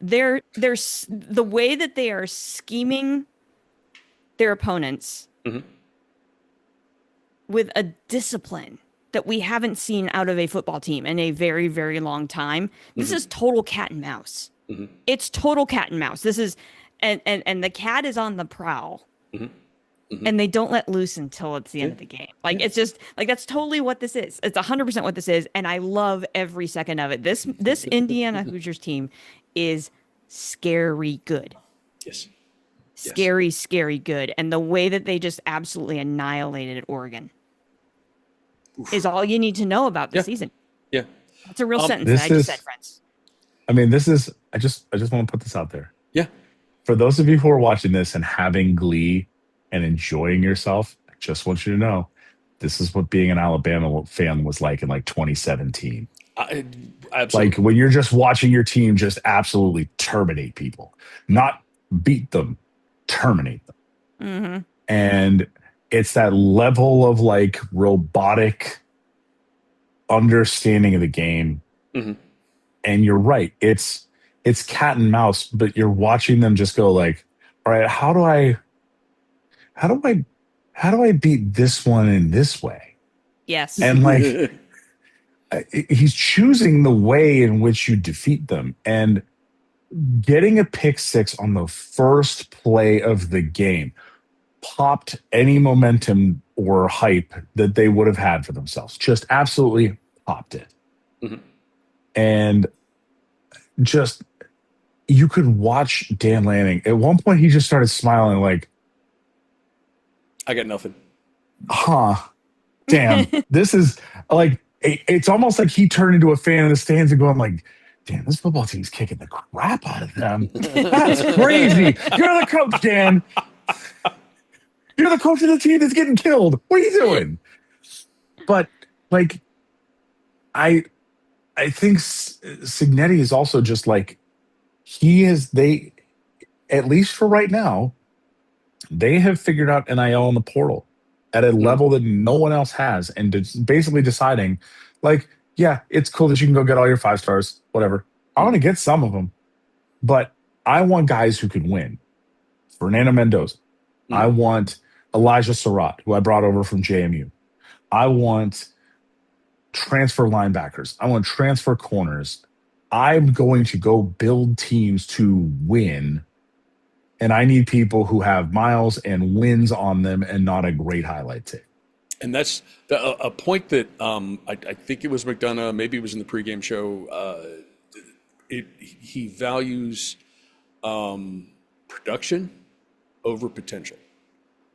They're the way that they are scheming their opponents. With a discipline that we haven't seen out of a football team in a very, very long time. This is total cat and mouse. It's total cat and mouse. This is, and the cat is on the prowl, and they don't let loose until it's the end of the game. Like, it's just like, that's totally what this is. It's 100% what this is, and I love every second of it. This Indiana Hoosiers team is scary good. Yes. Scary good. And the way that they just absolutely annihilated Oregon is all you need to know about the season. Yeah. That's a real sentence that I just said, friends. I mean, this is, I just want to put this out there. Yeah. For those of you who are watching this and having glee and enjoying yourself, I just want you to know, this is what being an Alabama fan was like in like 2017. Absolutely. Like, when you're just watching your team just absolutely terminate people, not beat them, terminate them. And it's that level of like robotic understanding of the game. And you're right. It's cat and mouse, but you're watching them just go like, all right, how do I beat this one in this way? Yes. And like, he's choosing the way in which you defeat them. And getting a pick six on the first play of the game popped any momentum or hype that they would have had for themselves. Just absolutely popped it. And just, you could watch Dan Lanning. At one point, he just started smiling like, I got nothing. Damn. This is like, it's almost like he turned into a fan in the stands and going like, damn, this football team's kicking the crap out of them. That's crazy. You're the coach, Dan. You're the coach of the team that's getting killed. What are you doing? But like, I think Signetti is also just like, at least for right now, they have figured out NIL in the portal at a level that no one else has, and basically deciding like, yeah, it's cool that you can go get all your 5 stars, whatever. I want to get some of them, but I want guys who can win. Fernando Mendoza. I want Elijah Surratt, who I brought over from JMU. I want transfer linebackers. I want transfer corners. I'm going to go build teams to win, and I need people who have miles and wins on them and not a great highlight tape. And that's a point that I think it was McDonough, maybe it was in the pregame show. He values production over potential.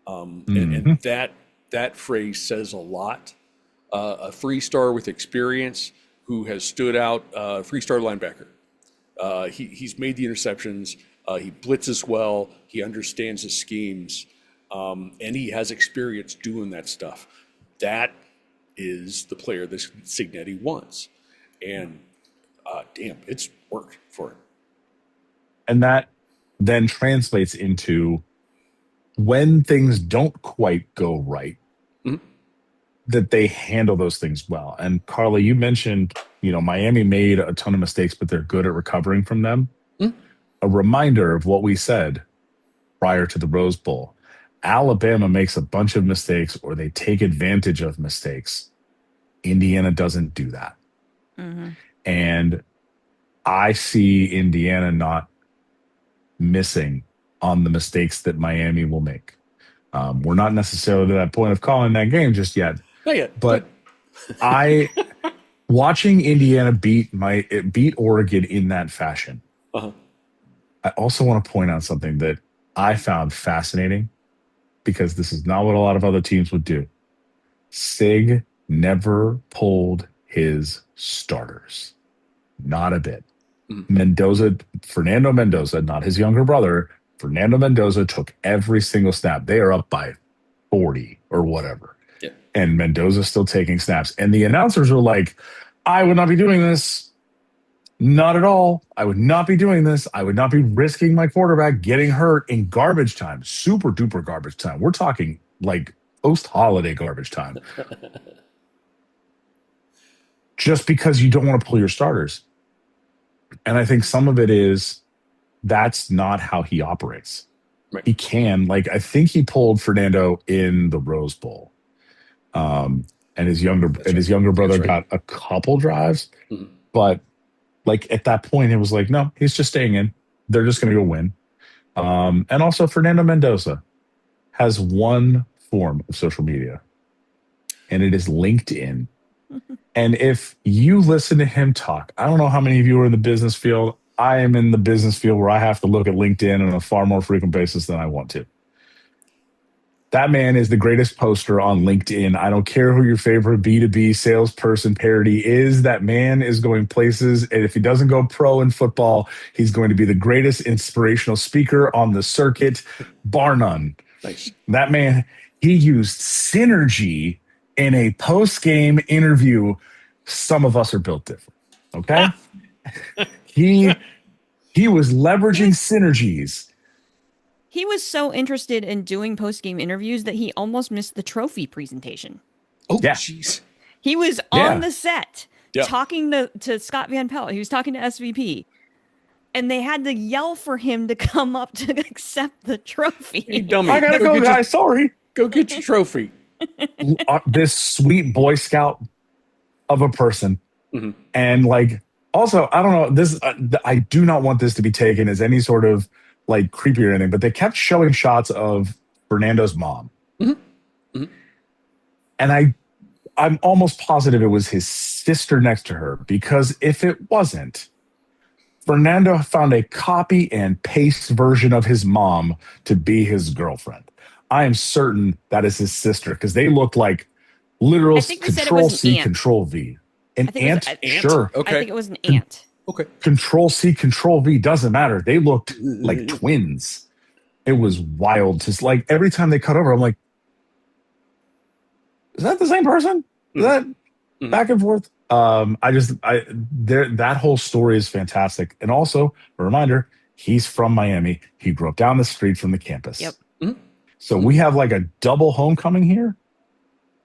And that phrase says a lot. A 3-star with experience who has stood out, 3-star linebacker. He's made the interceptions. He blitzes well. He understands the schemes. And he has experience doing that stuff. That is the player that Signetti wants. And damn, it's worked for him. And that then translates into when things don't quite go right, that they handle those things well. And Carla, you mentioned, Miami made a ton of mistakes, but they're good at recovering from them. A reminder of what we said prior to the Rose Bowl. Alabama makes a bunch of mistakes or they take advantage of mistakes. Indiana doesn't do that. And I see Indiana not missing on the mistakes that Miami will make. We're not necessarily to that point of calling that game just yet. Not yet. But watching Indiana beat Oregon in that fashion. I also want to point out something that I found fascinating, because this is not what a lot of other teams would do. Sig never pulled his starters. Not a bit. Fernando Mendoza, not his younger brother, Fernando Mendoza took every single snap. They are up by 40 or whatever. Yeah. And Mendoza's still taking snaps. And the announcers were like, I would not be doing this. Not at all. I would not be doing this. I would not be risking my quarterback getting hurt in garbage time, super duper garbage time. We're talking like post-holiday garbage time. Just because you don't want to pull your starters. And I think some of it is that's not how he operates. Right. He can, like, I think he pulled Fernando in the Rose Bowl. And his younger brother got a couple drives. But like at that point, it was like, no, he's just staying in. They're just going to go win. And also Fernando Mendoza has one form of social media, and it is LinkedIn. And if you listen to him talk, I don't know how many of you are in the business field. I am in the business field where I have to look at LinkedIn on a far more frequent basis than I want to. That man is the greatest poster on LinkedIn. I don't care who your favorite B2B salesperson parody is. That man is going places. And if he doesn't go pro in football, he's going to be the greatest inspirational speaker on the circuit, bar none. Nice. That man, he used synergy in a post-game interview. Some of us are built different. Okay? He was leveraging synergies. He was so interested in doing post-game interviews that he almost missed the trophy presentation. Oh, jeez. He was on the set talking to Scott Van Pelt. He was talking to SVP. And they had to yell for him to come up to accept the trophy. Hey, dummy. I gotta go, guys. Sorry. Go get your trophy. This sweet Boy Scout of a person. And like, also, I don't know, this, I do not want this to be taken as any sort of like creepy or anything, but they kept showing shots of Fernando's mom. And I'm almost positive it was his sister next to her, because if it wasn't, Fernando found a copy and paste version of his mom to be his girlfriend. I am certain that is his sister, because they looked like literal Control-C, Control-V. An ant? Sure. Okay. I think it was an ant. Okay. Control-C, Control-V, doesn't matter. They looked like twins. It was wild. Just like every time they cut over, I'm like, is that the same person? Is that back and forth? That whole story is fantastic. And also, a reminder, he's from Miami. He grew up down the street from the campus. Yep. So we have like a double homecoming here.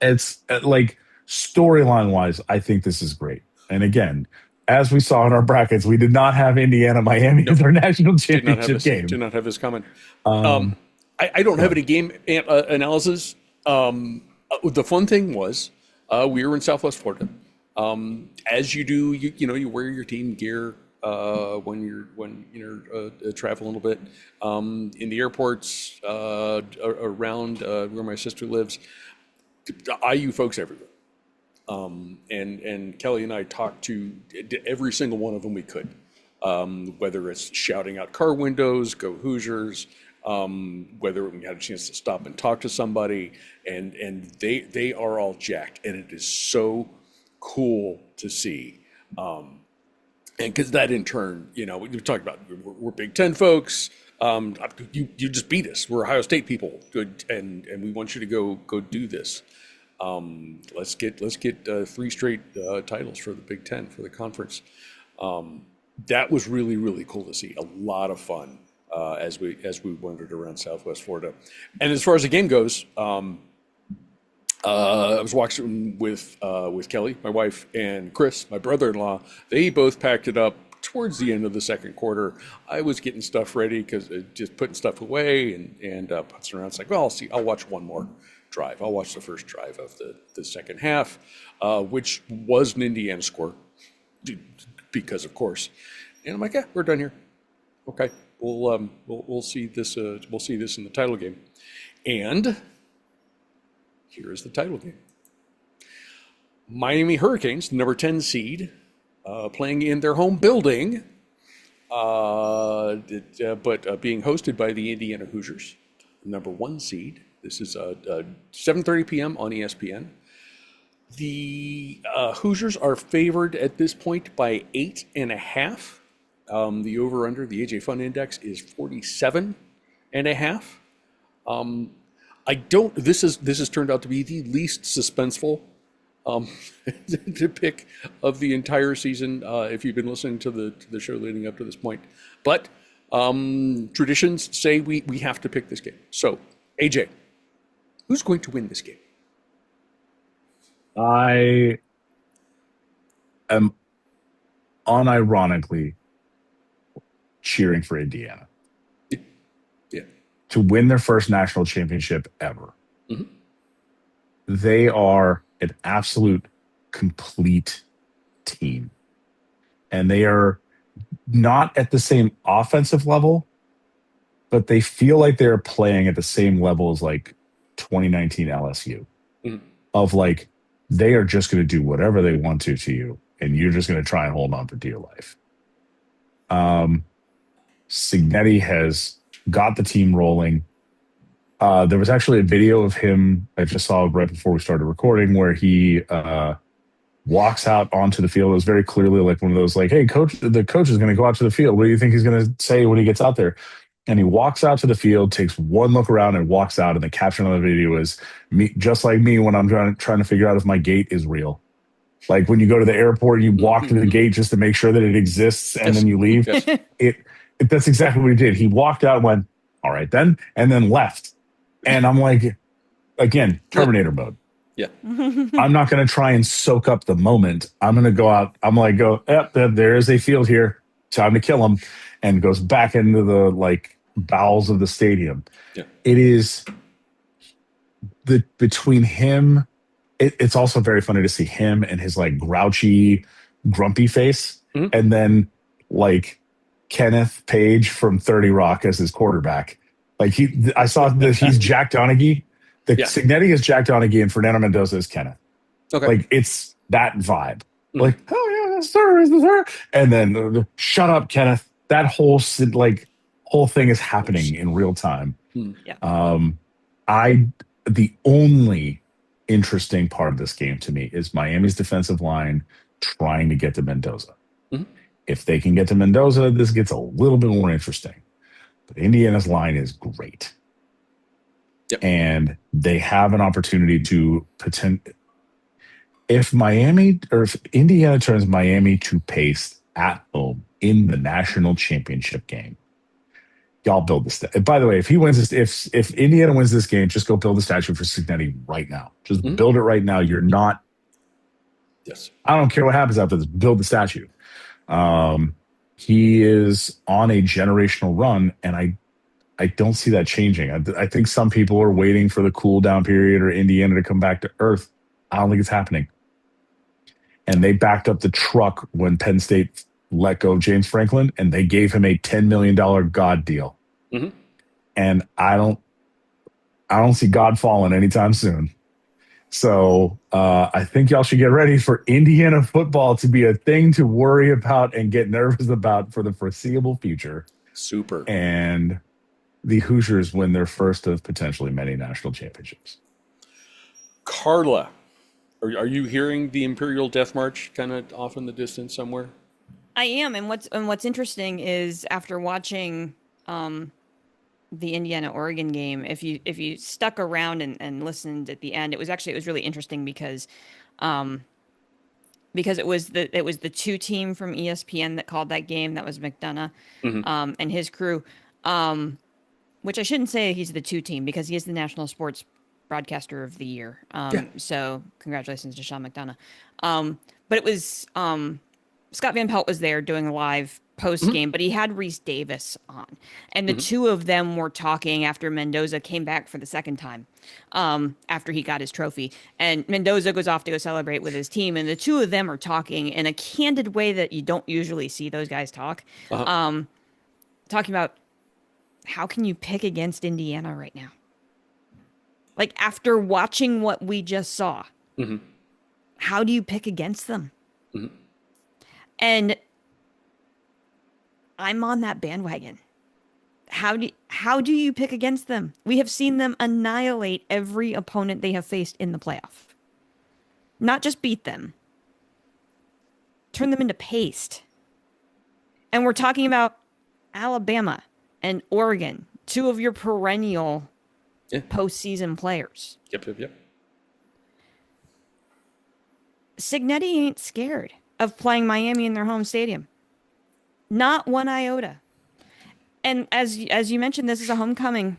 It's like storyline wise, I think this is great. And again, as we saw in our brackets, we did not have Indiana Miami as our national championship game. Did not have this comment. I don't have any game analysis. The fun thing was we were in Southwest Florida. As you do, you wear your team gear when you're traveling a little bit. In the airports around where my sister lives, IU folks everywhere. And Kelly and I talked to every single one of them we could, whether it's shouting out car windows, go Hoosiers, whether we had a chance to stop and talk to somebody, and they are all jacked, and it is so cool to see. And because that in turn, we talked about we're Big Ten folks. You just beat us. We're Ohio State people, good, and we want you to go do this. Let's get 3 straight titles for the Big Ten, for the conference. That was really, really cool to see. A lot of fun as we wandered around Southwest Florida. And as far as the game goes, I was watching with Kelly, my wife, and Chris, my brother-in-law. They both packed it up towards the end of the second quarter. I was getting stuff ready, because just putting stuff away and putzing around. It's like, well, I'll watch one more drive. I'll watch the first drive of the second half, which was an Indiana score, because of course. And I'm like, yeah, we're done here. Okay, we'll see this. We'll see this in the title game. And here is the title game. Miami Hurricanes, the number 10 seed, playing in their home building, but being hosted by the Indiana Hoosiers, number 1 seed. This is 7:30 p.m. on ESPN. The Hoosiers are favored at this point by 8.5. The over-under, the AJ Fun Index, is 47.5. This has turned out to be the least suspenseful to pick of the entire season. If you've been listening to the show leading up to this point, but traditions say we have to pick this game. So, AJ, who's going to win this game? I am unironically cheering for Indiana. Yeah. To win their first national championship ever. Mm-hmm. They are an absolute complete team. And they are not at the same offensive level, but they feel like they're playing at the same level as like 2019 LSU. Mm-hmm. Of like, they are just going to do whatever they want to you, and you're just going to try and hold on for dear life. Signetti has got the team rolling. There was actually a video of him I just saw right before we started recording where he walks out onto the field. It was very clearly like one of those like, hey, coach, the coach is going to go out to the field. What do you think he's going to say when he gets out there? And he walks out to the field, takes one look around and walks out. And the caption on the video is me, just like me when I'm trying to figure out if my gate is real. Like when you go to the airport, you walk to the gate just to make sure that it exists and then you leave. Yes. That's exactly what he did. He walked out and went, all right then, and then left. And I'm like, again, Terminator mode. Yeah. I'm not going to try and soak up the moment. I'm going to go out. I'm like, yep, there is a field here. Time to kill him. And goes back into the like bowels of the stadium. Yeah. It is between him. It's also very funny to see him and his like grouchy, grumpy face. Mm-hmm. And then like Kenneth Page from 30 Rock as his quarterback. Like I saw that he's Jack Donaghy. Signetti is Jack Donaghy and Fernando Mendoza is Kenneth. Okay. Like it's that vibe. Mm-hmm. Like, oh yeah, sir. And then shut up, Kenneth. That whole thing is happening in real time. Yeah. The only interesting part of this game to me is Miami's defensive line trying to get to Mendoza. Mm-hmm. If they can get to Mendoza, this gets a little bit more interesting. But Indiana's line is great. Yep. And they have an opportunity to if Indiana turns Miami to pace at home in the national championship game, y'all build this. By the way, if he wins this, if Indiana wins this game, just go build a statue for Signetti right now. Just build it right now. You're not. Yes. I don't care what happens after this. Build the statue. He is on a generational run, and I don't see that changing. I think some people are waiting for the cool down period or Indiana to come back to earth. I don't think it's happening. And they backed up the truck when Penn State let go of James Franklin, and they gave him a $10 million God deal. Mm-hmm. And I don't see God falling anytime soon. So I think y'all should get ready for Indiana football to be a thing to worry about and get nervous about for the foreseeable future. Super. And the Hoosiers win their first of potentially many national championships. Carla, are you hearing the Imperial Death March kind of off in the distance somewhere? I am, and what's interesting is after watching the Indiana-Oregon game, if you stuck around and listened at the end, it was really interesting because it was the two team from ESPN that called that game. That was McDonough and his crew, which I shouldn't say he's the two team because he is the National Sports Broadcaster of the Year. So congratulations to Sean McDonough. But it was Scott Van Pelt was there doing a live post game, but he had Reese Davis on, and the two of them were talking after Mendoza came back for the second time, after he got his trophy, and Mendoza goes off to go celebrate with his team, and the two of them are talking in a candid way that you don't usually see those guys talk, talking about how can you pick against Indiana right now, like after watching what we just saw, how do you pick against them? And I'm on that bandwagon. How do you pick against them? We have seen them annihilate every opponent they have faced in the playoff. not just beat them, turn them into paste. And we're talking about Alabama and Oregon, two of your perennial postseason players. Yep. Signetti ain't scared of playing Miami in their home stadium. Not one iota. And as you mentioned, this is a homecoming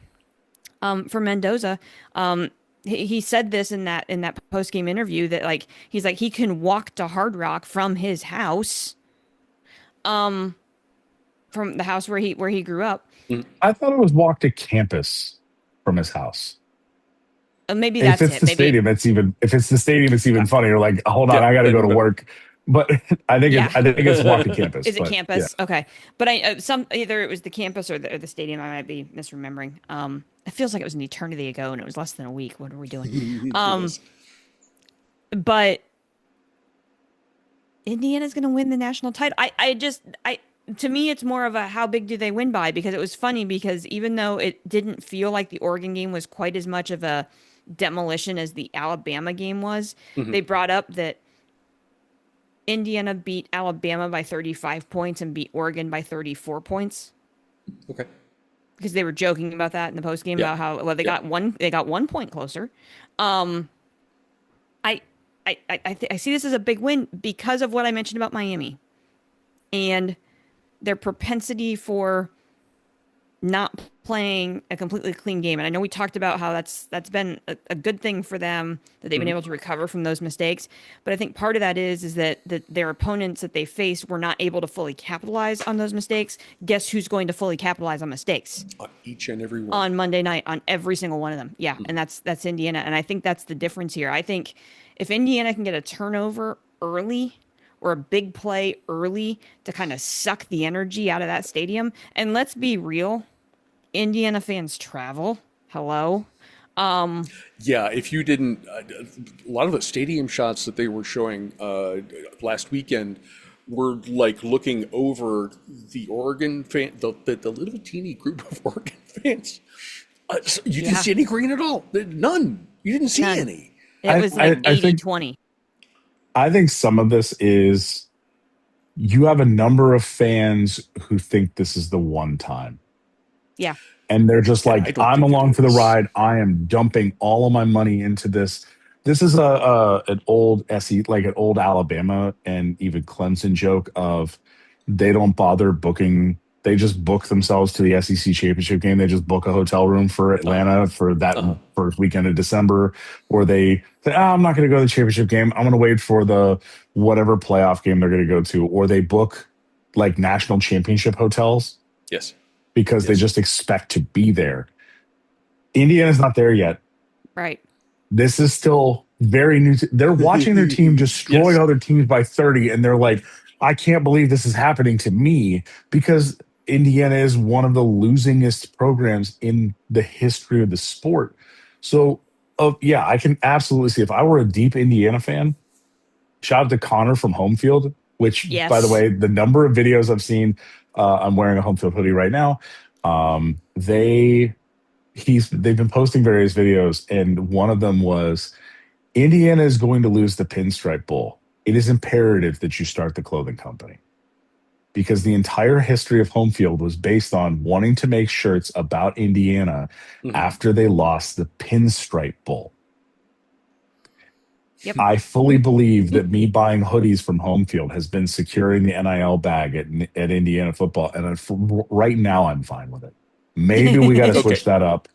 for Mendoza. He said this in that post-game interview that like he can walk to Hard Rock from his house, from the house where he grew up. I thought it was walk to campus from his house. Maybe that's if it's the stadium, it's even funnier. Like, hold on, I got to go to work. But I think it's walk to campus. Is it campus? Yeah. Okay, but either it was the campus or the stadium. I might be misremembering. It feels like it was an eternity ago, and it was less than a week. What are we doing? But Indiana's going to win the national title. To me, it's more of a how big do they win by? Because it was funny because even though it didn't feel like the Oregon game was quite as much of a demolition as the Alabama game was, they brought up that Indiana beat Alabama by 35 points and beat Oregon by 34 points. Okay. Because they were joking about that in the postgame about how they got 1 point closer. I see this as a big win because of what I mentioned about Miami and their propensity for not playing a completely clean game. And I know we talked about how that's been a good thing for them, that they've been able to recover from those mistakes. But I think part of that is that their opponents that they faced were not able to fully capitalize on those mistakes. Guess who's going to fully capitalize on mistakes? On each and every one. On Monday night, on every single one of them. Yeah, and that's Indiana. And I think that's the difference here. I think if Indiana can get a turnover early or a big play early to kind of suck the energy out of that stadium, and let's be real, Indiana fans travel. Hello. If you didn't, a lot of the stadium shots that they were showing last weekend were like looking over the Oregon fan, the little teeny group of Oregon fans. You didn't see any green at all. None. You didn't see any. It was like 80-20. I think some of this is you have a number of fans who think this is the one time. Yeah. And they're just like, I'm along for the ride. I am dumping all of my money into this. This is an old SE, like an old Alabama and even Clemson joke of they don't bother booking. They just book themselves to the SEC championship game. They just book a hotel room for Atlanta for that first weekend of December, or they say, I'm not going to go to the championship game. I'm going to wait for the whatever playoff game they're going to go to, or they book like national championship hotels. Yes. Because they just expect to be there. Indiana's not there yet. Right. This is still very new. They're watching their team destroy other teams by 30, and they're like, I can't believe this is happening to me, because Indiana is one of the losingest programs in the history of the sport. So, I can absolutely see if I were a deep Indiana fan, shout out to Connor from Home Field, which, by the way, the number of videos I've seen, I'm wearing a Home Field hoodie right now. They've been posting various videos, and one of them was Indiana is going to lose the Pinstripe Bowl. It is imperative that you start the clothing company, because the entire history of Home Field was based on wanting to make shirts about Indiana after they lost the Pinstripe Bowl. Yep. I fully believe that me buying hoodies from Home Field has been securing the NIL bag at Indiana football, and right now I'm fine with it. Maybe we got to switch that up.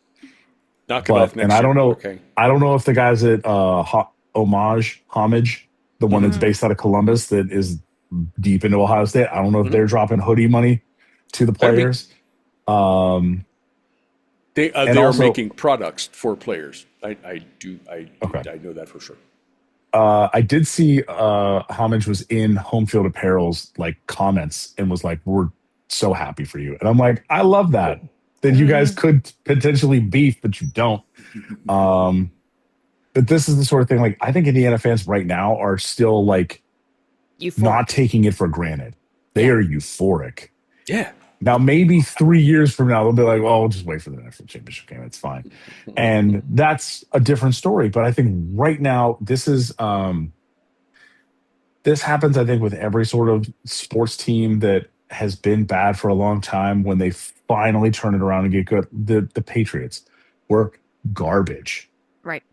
Knock it off next I don't know. Okay. I don't know if the guys at Homage, the one that's based out of Columbus, that is deep into Ohio State, I don't know if they're dropping hoodie money to the players. They are making products for players. I know that for sure. I did see Homage was in Home Field Apparel's like comments and was like, "We're so happy for you," and I'm like, "I love that you guys could potentially beef, but you don't." But this is the sort of thing. Like, I think Indiana fans right now are still like not taking it for granted. They are euphoric. Yeah. Now, maybe 3 years from now, they'll be like, well, we'll just wait for the national championship game. It's fine. And that's a different story. But I think right now, this happens, I think, with every sort of sports team that has been bad for a long time when they finally turn it around and get good. The Patriots were garbage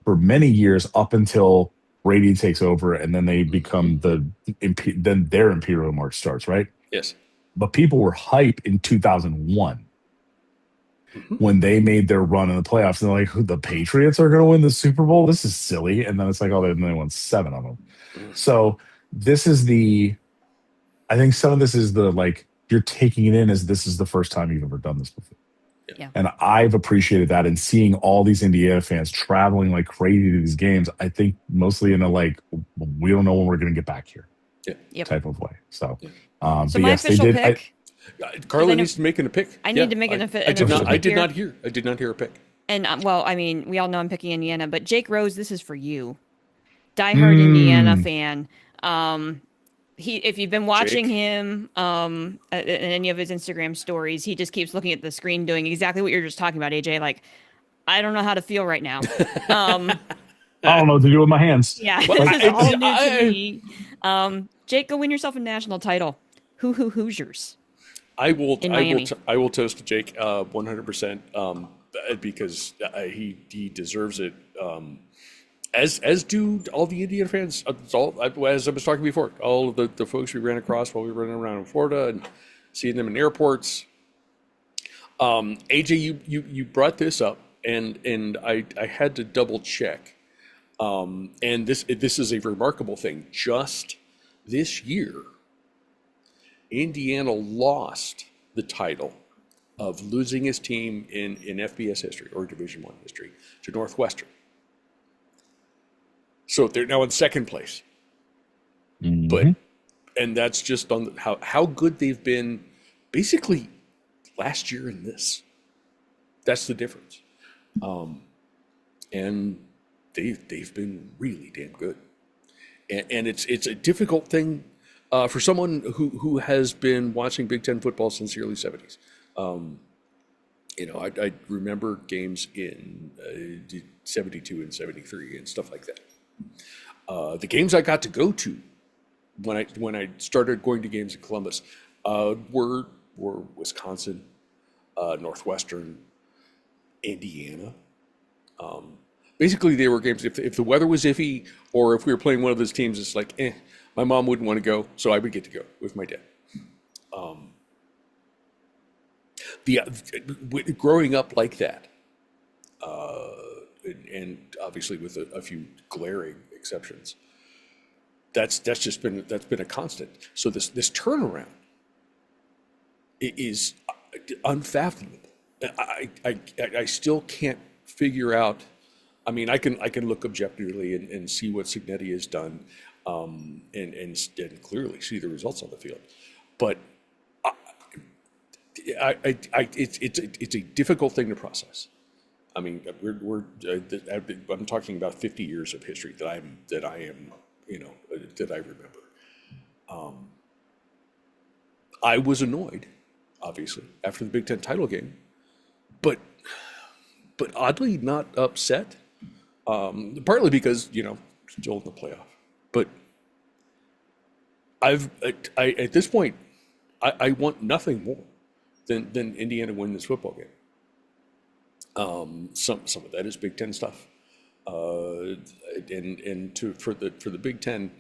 for many years up until Brady takes over, and then they become then their imperial march starts, right? Yes. But people were hype in 2001 when they made their run in the playoffs. And they're like, who, the Patriots are going to win the Super Bowl? This is silly. And then it's like, oh, they won 7 of them. So this is I think some of this is like, you're taking it in as this is the first time you've ever done this before. Yeah. And I've appreciated that, and seeing all these Indiana fans traveling like crazy to these games, I think mostly in a like, we don't know when we're going to get back here type of way. So, so my official pick. Carla needs to make a pick. I need to make an official pick. I did not hear a pick. And well, I mean, we all know I'm picking Indiana, but Jake Rose, this is for you. Diehard Indiana fan. If you've been watching him in any of his Instagram stories, he just keeps looking at the screen doing exactly what you're just talking about, AJ. Like, I don't know how to feel right now. I don't know what to do with my hands. Yeah, this is all new to me. Jake, go win yourself a national title. Hoo-Hoo-Hoosiers. I will toast Jake 100% because he deserves it. As do all the Indiana fans. As I was talking before, all of the folks we ran across while we were running around in Florida and seeing them in airports. AJ, you brought this up, and I had to double check. And this is a remarkable thing. Just this year, Indiana lost the title of losing his team in FBS history or Division I history to Northwestern. So they're now in second place. And that's just on how good they've been basically last year in this. That's the difference. And they've been really damn good. And it's a difficult thing for someone who has been watching Big Ten football since the early 70s. I remember games in 72 and 73 and stuff like that. The games I got to go to when I started going to games in Columbus were Wisconsin, Northwestern, Indiana. Basically, they were games. If the weather was iffy, or if we were playing one of those teams, it's like, my mom wouldn't want to go, so I would get to go with my dad. Growing up like that, and obviously with a few glaring exceptions, that's been a constant. So this turnaround is unfathomable. I still can't figure out. I mean, I can look objectively and see what Cignetti has done, and clearly see the results on the field, but it's a difficult thing to process. I mean, I'm talking about 50 years of history that I remember. I was annoyed, obviously, after the Big Ten title game, but oddly not upset. Partly because still in the playoff, but at this point I want nothing more than Indiana win this football game. Some of that is Big Ten stuff, and for the Big Ten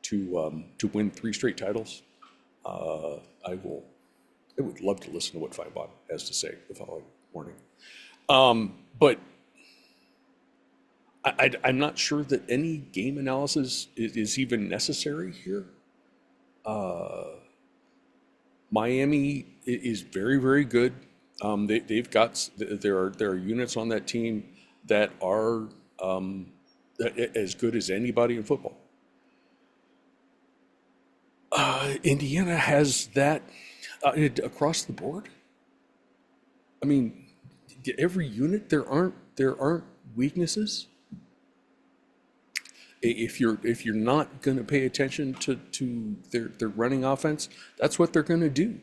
to win 3 straight titles, I would love to listen to what Feinbaum has to say the following morning, but I'm not sure that any game analysis is even necessary here. Miami is very, very good. They've got there are units on that team that are as good as anybody in football. Indiana has that across the board. I mean, every unit there aren't weaknesses. If you're not going to pay attention to their running offense, that's what they're going to do.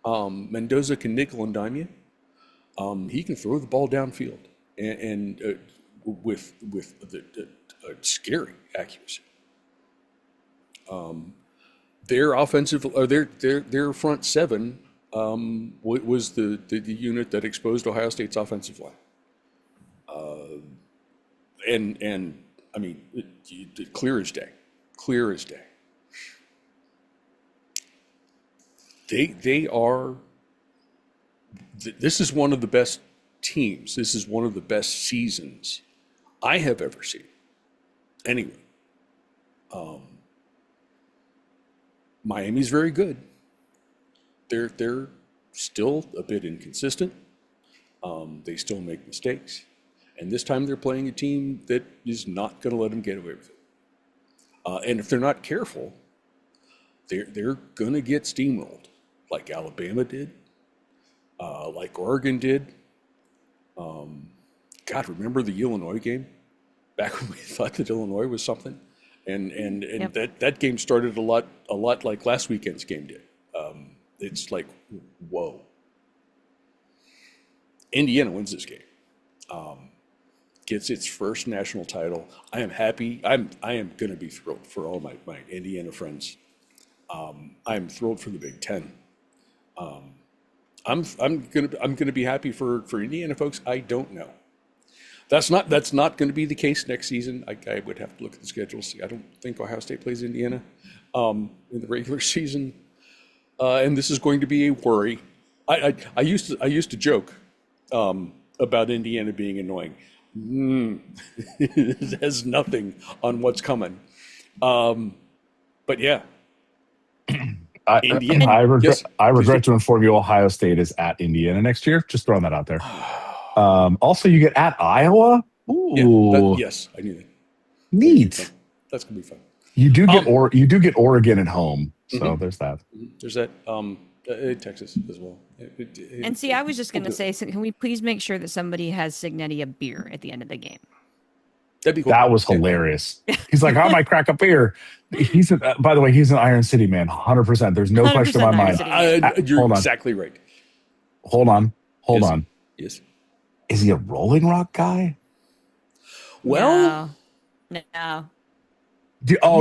Mendoza can nickel and dime you. He can throw the ball downfield and with scary accuracy. Their offensive, or their front seven was the unit that exposed Ohio State's offensive line. And I mean, clear as day. They are. This is one of the best teams. This is one of the best seasons I have ever seen. Anyway, Miami's very good. They're still a bit inconsistent. They still make mistakes, and this time they're playing a team that is not going to let them get away with it. And if they're not careful, they're going to get steamrolled, like Alabama did, like Oregon did. God, remember the Illinois game? Back when we thought that Illinois was something, and yep. that game started a lot like last weekend's game did. It's like, whoa. Indiana wins this game, gets its first national title. I am happy. I am going to be thrilled for all my Indiana friends. I'm thrilled for the Big Ten. I'm gonna be happy for Indiana folks. I don't know. That's not going to be the case next season. I would have to look at the schedule. See, I don't think Ohio State plays Indiana in the regular season, and this is going to be a worry. I used to joke about Indiana being annoying. It has nothing on what's coming. But yeah. I regret to inform you Ohio State is at Indiana next year. Just throwing that out there. Also, you get at Iowa. Ooh. Yes, I knew that. Neat. That's gonna be fun. You do get Oregon at home, so there's that. There's that. Texas as well. And see, I was just gonna say, so can we please make sure that somebody has Signetti a beer at the end of the game? That'd be cool. That was hilarious. He's like, I might crack a beer. By the way, he's an Iron City man, 100%. There's no question in my mind. You're exactly right. Hold on. Yes. Is he a Rolling Rock guy? Well, no.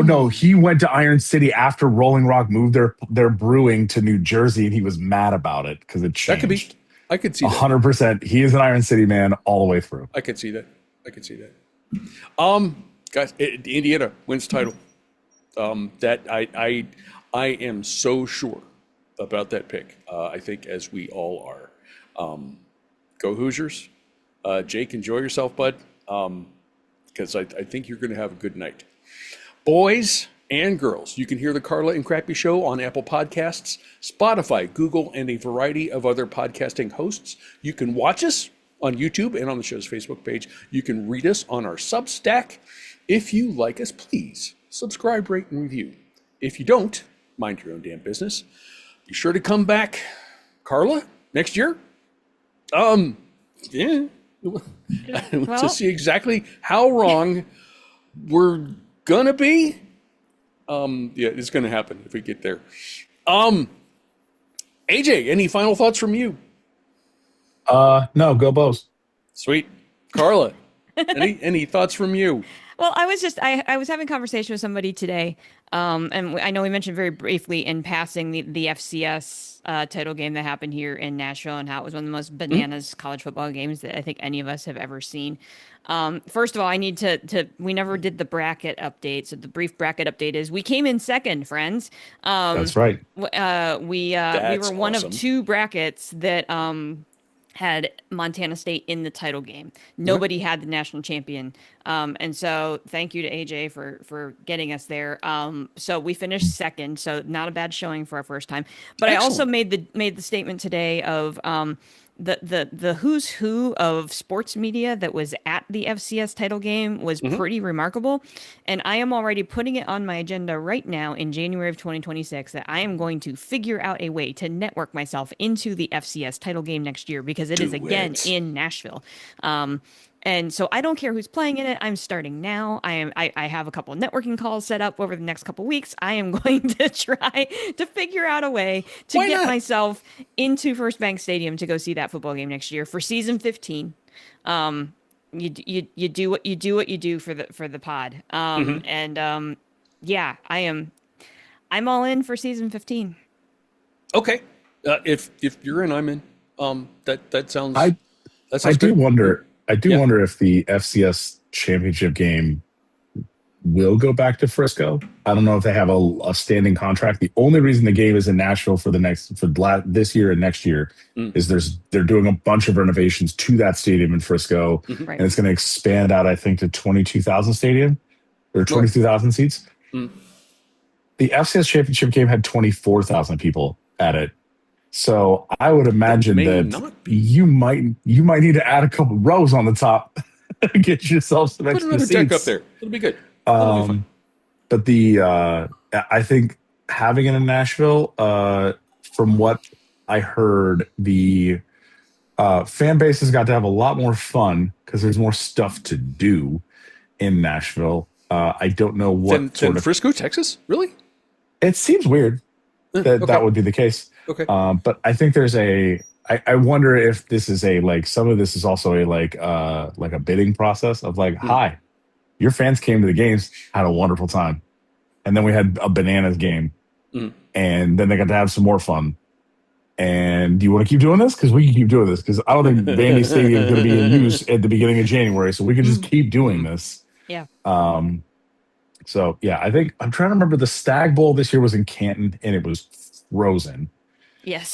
No, he went to Iron City after Rolling Rock moved their brewing to New Jersey, and he was mad about it because it changed. That could be. I could see that. 100%. He is an Iron City man all the way through. I could see that. Guys, Indiana wins title. That I am so sure about that pick. I think as we all are. Go Hoosiers. Jake, enjoy yourself, bud. Because I think you're going to have a good night. Boys and girls, you can hear the Carla and Crappy Show on Apple Podcasts, Spotify, Google, and a variety of other podcasting hosts. You can watch us on YouTube and on the show's Facebook page. You can read us on our Substack. If you like us, please subscribe, rate, and review. If you don't, mind your own damn business. Be sure to come back, Carla, next year. Yeah. To see exactly how wrong we're gonna be. Yeah, it's gonna happen if we get there. AJ, any final thoughts from you? No, go Bows. Sweet. Carla, any thoughts from you? Well, I was having a conversation with somebody today, and I know we mentioned very briefly in passing the FCS title game that happened here in Nashville and how it was one of the most bananas college football games that I think any of us have ever seen. First of all, I need to we never did the bracket update. So the brief bracket update is we came in second, friends. That's right. We were one of two brackets that had Montana State in the title game. Nobody had the national champion. And so thank you to AJ for getting us there. So we finished second, so not a bad showing for our first time. But excellent. I also made the statement today of the who's who of sports media that was at the FCS title game was pretty remarkable. And I am already putting it on my agenda right now in January of 2026 that I am going to figure out a way to network myself into the FCS title game next year because it is again in Nashville. And so I don't care who's playing in it. I'm starting now. I have a couple of networking calls set up over the next couple of weeks. I am going to try to figure out a way to get myself into First Bank Stadium to go see that football game next year for season 15. You do what you do for the pod. Yeah, I'm all in for season 15. Okay. If you're in, I'm in. That sounds. I do wonder. I do wonder if the FCS championship game will go back to Frisco. I don't know if they have a standing contract. The only reason the game is in Nashville for this year and next year is they're doing a bunch of renovations to that stadium in Frisco, and it's going to expand out, I think, to 22,000 stadium or 22,000 seats. The FCS championship game had 24,000 people at it. So I would imagine that you might need to add a couple rows on the top and get yourself some extra seats. Put another deck up there. It'll be good. But I think having it in Nashville, from what I heard, the fan base has got to have a lot more fun because there's more stuff to do in Nashville. I don't know what than Frisco, Texas? Really? It seems weird that would be the case. Okay. But I think there's I wonder if this is some of this is also a bidding process of hi, your fans came to the games, had a wonderful time. And then we had a bananas game. And then they got to have some more fun. And do you want to keep doing this? Because we can keep doing this. Because I don't think Vandy Stadium is going to be in use at the beginning of January. So we can just keep doing this. Yeah. So, yeah, I think I'm trying to remember the Stag Bowl this year was in Canton and it was frozen. Yes.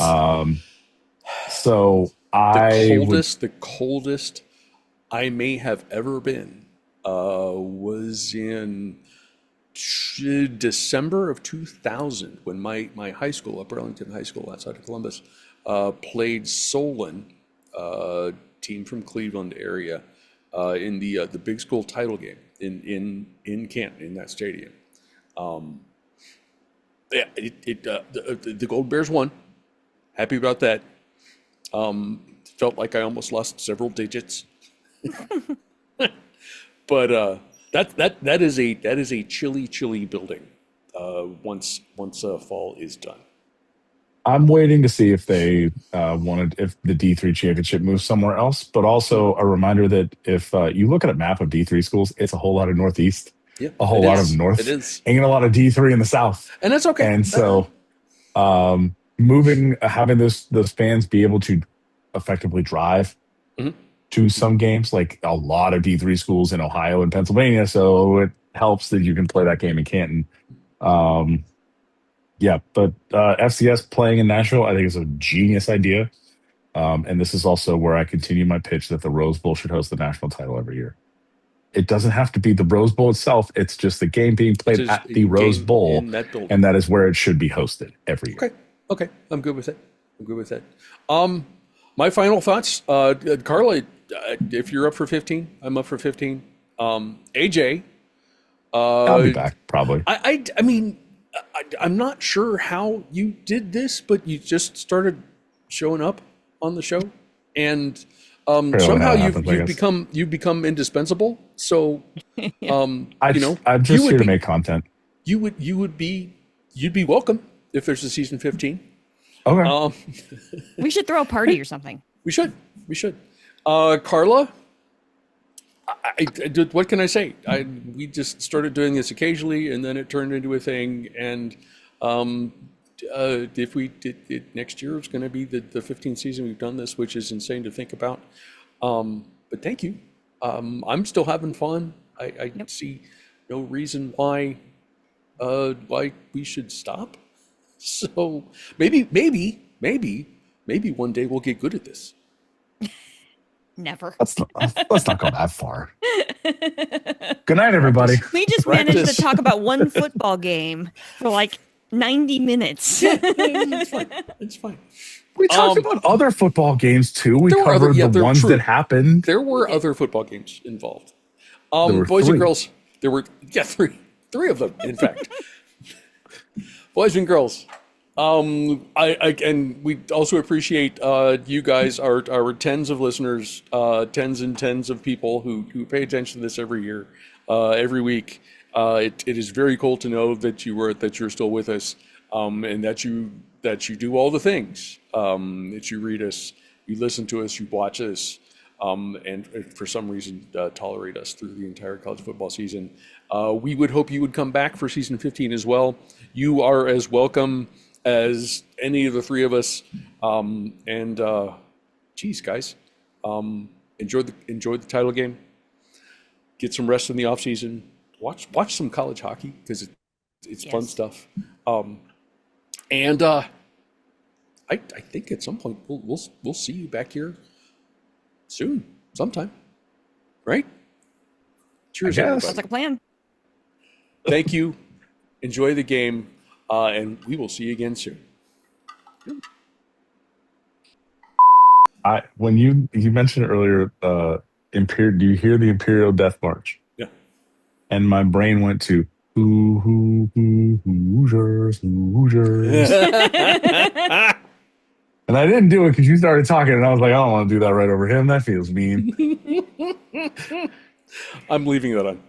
So the coldest I may have ever been was in December of 2000 when my high school, Upper Arlington High School outside of Columbus, played Solon, team from Cleveland area, in the big school title game in Canton in that stadium. The Gold Bears won. Happy about that. Felt like I almost lost several digits, but that is a chilly building. Once fall is done. I'm waiting to see if they if the D3 championship moves somewhere else. But also a reminder that if you look at a map of D3 schools, it's a whole lot of Northeast, a whole lot of North, it is, and a lot of D3 in the South, and that's okay. And so, having those fans be able to effectively drive to some games, like a lot of D3 schools in Ohio and Pennsylvania, so it helps that you can play that game in Canton. But FCS playing in Nashville, I think is a genius idea. And this is also where I continue my pitch that the Rose Bowl should host the national title every year. It doesn't have to be the Rose Bowl itself. It's just the game being played at the Rose Bowl, and that is where it should be hosted every year. Okay. I'm good with it. My final thoughts, Carla, if you're up for 15, I'm up for 15. AJ, I'll be back probably. I mean, I'm not sure how you did this, but you just started showing up on the show, and somehow you've become indispensable. So, I'm just here to make content. You'd be welcome if there's a season 15. Okay. We should throw a party or something. We should. Carla, what can I say? We just started doing this occasionally, and then it turned into a thing. And if we did it next year, it's going to be the 15th season we've done this, which is insane to think about. But thank you. I'm still having fun. I see no reason why we should stop. So maybe one day we'll get good at this. Never. Let's not go that far. Good night, everybody. We just managed to talk about one football game for like 90 minutes. It's fine. We talked about other football games too. We covered the ones that happened. There were other football games involved. Boys and girls, there were three of them, in fact. Boys and girls, And we also appreciate you guys, our tens of listeners, tens and tens of people who pay attention to this every year, every week. It is very cool to know that you're still with us, and that you do all the things, that you read us, you listen to us, you watch us, and for some reason tolerate us through the entire college football season. We would hope you would come back for season 15 as well. You are as welcome as any of the three of us. Geez, guys, enjoy the title game. Get some rest in the off season. Watch some college hockey because it's fun stuff. I think at some point we'll see you back here soon, sometime, right? Cheers, everybody. Sounds like a plan. Thank you. Enjoy the game, and we will see you again soon. When you mentioned earlier, do you hear the Imperial Death March? Yeah. And my brain went to Hoosiers. And I didn't do it because you started talking, and I was like, I don't want to do that right over him. That feels mean. I'm leaving that on.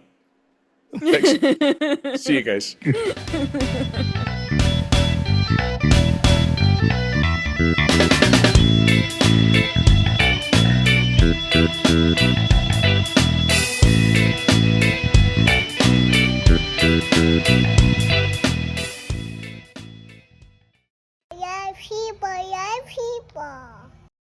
Thanks. See you guys.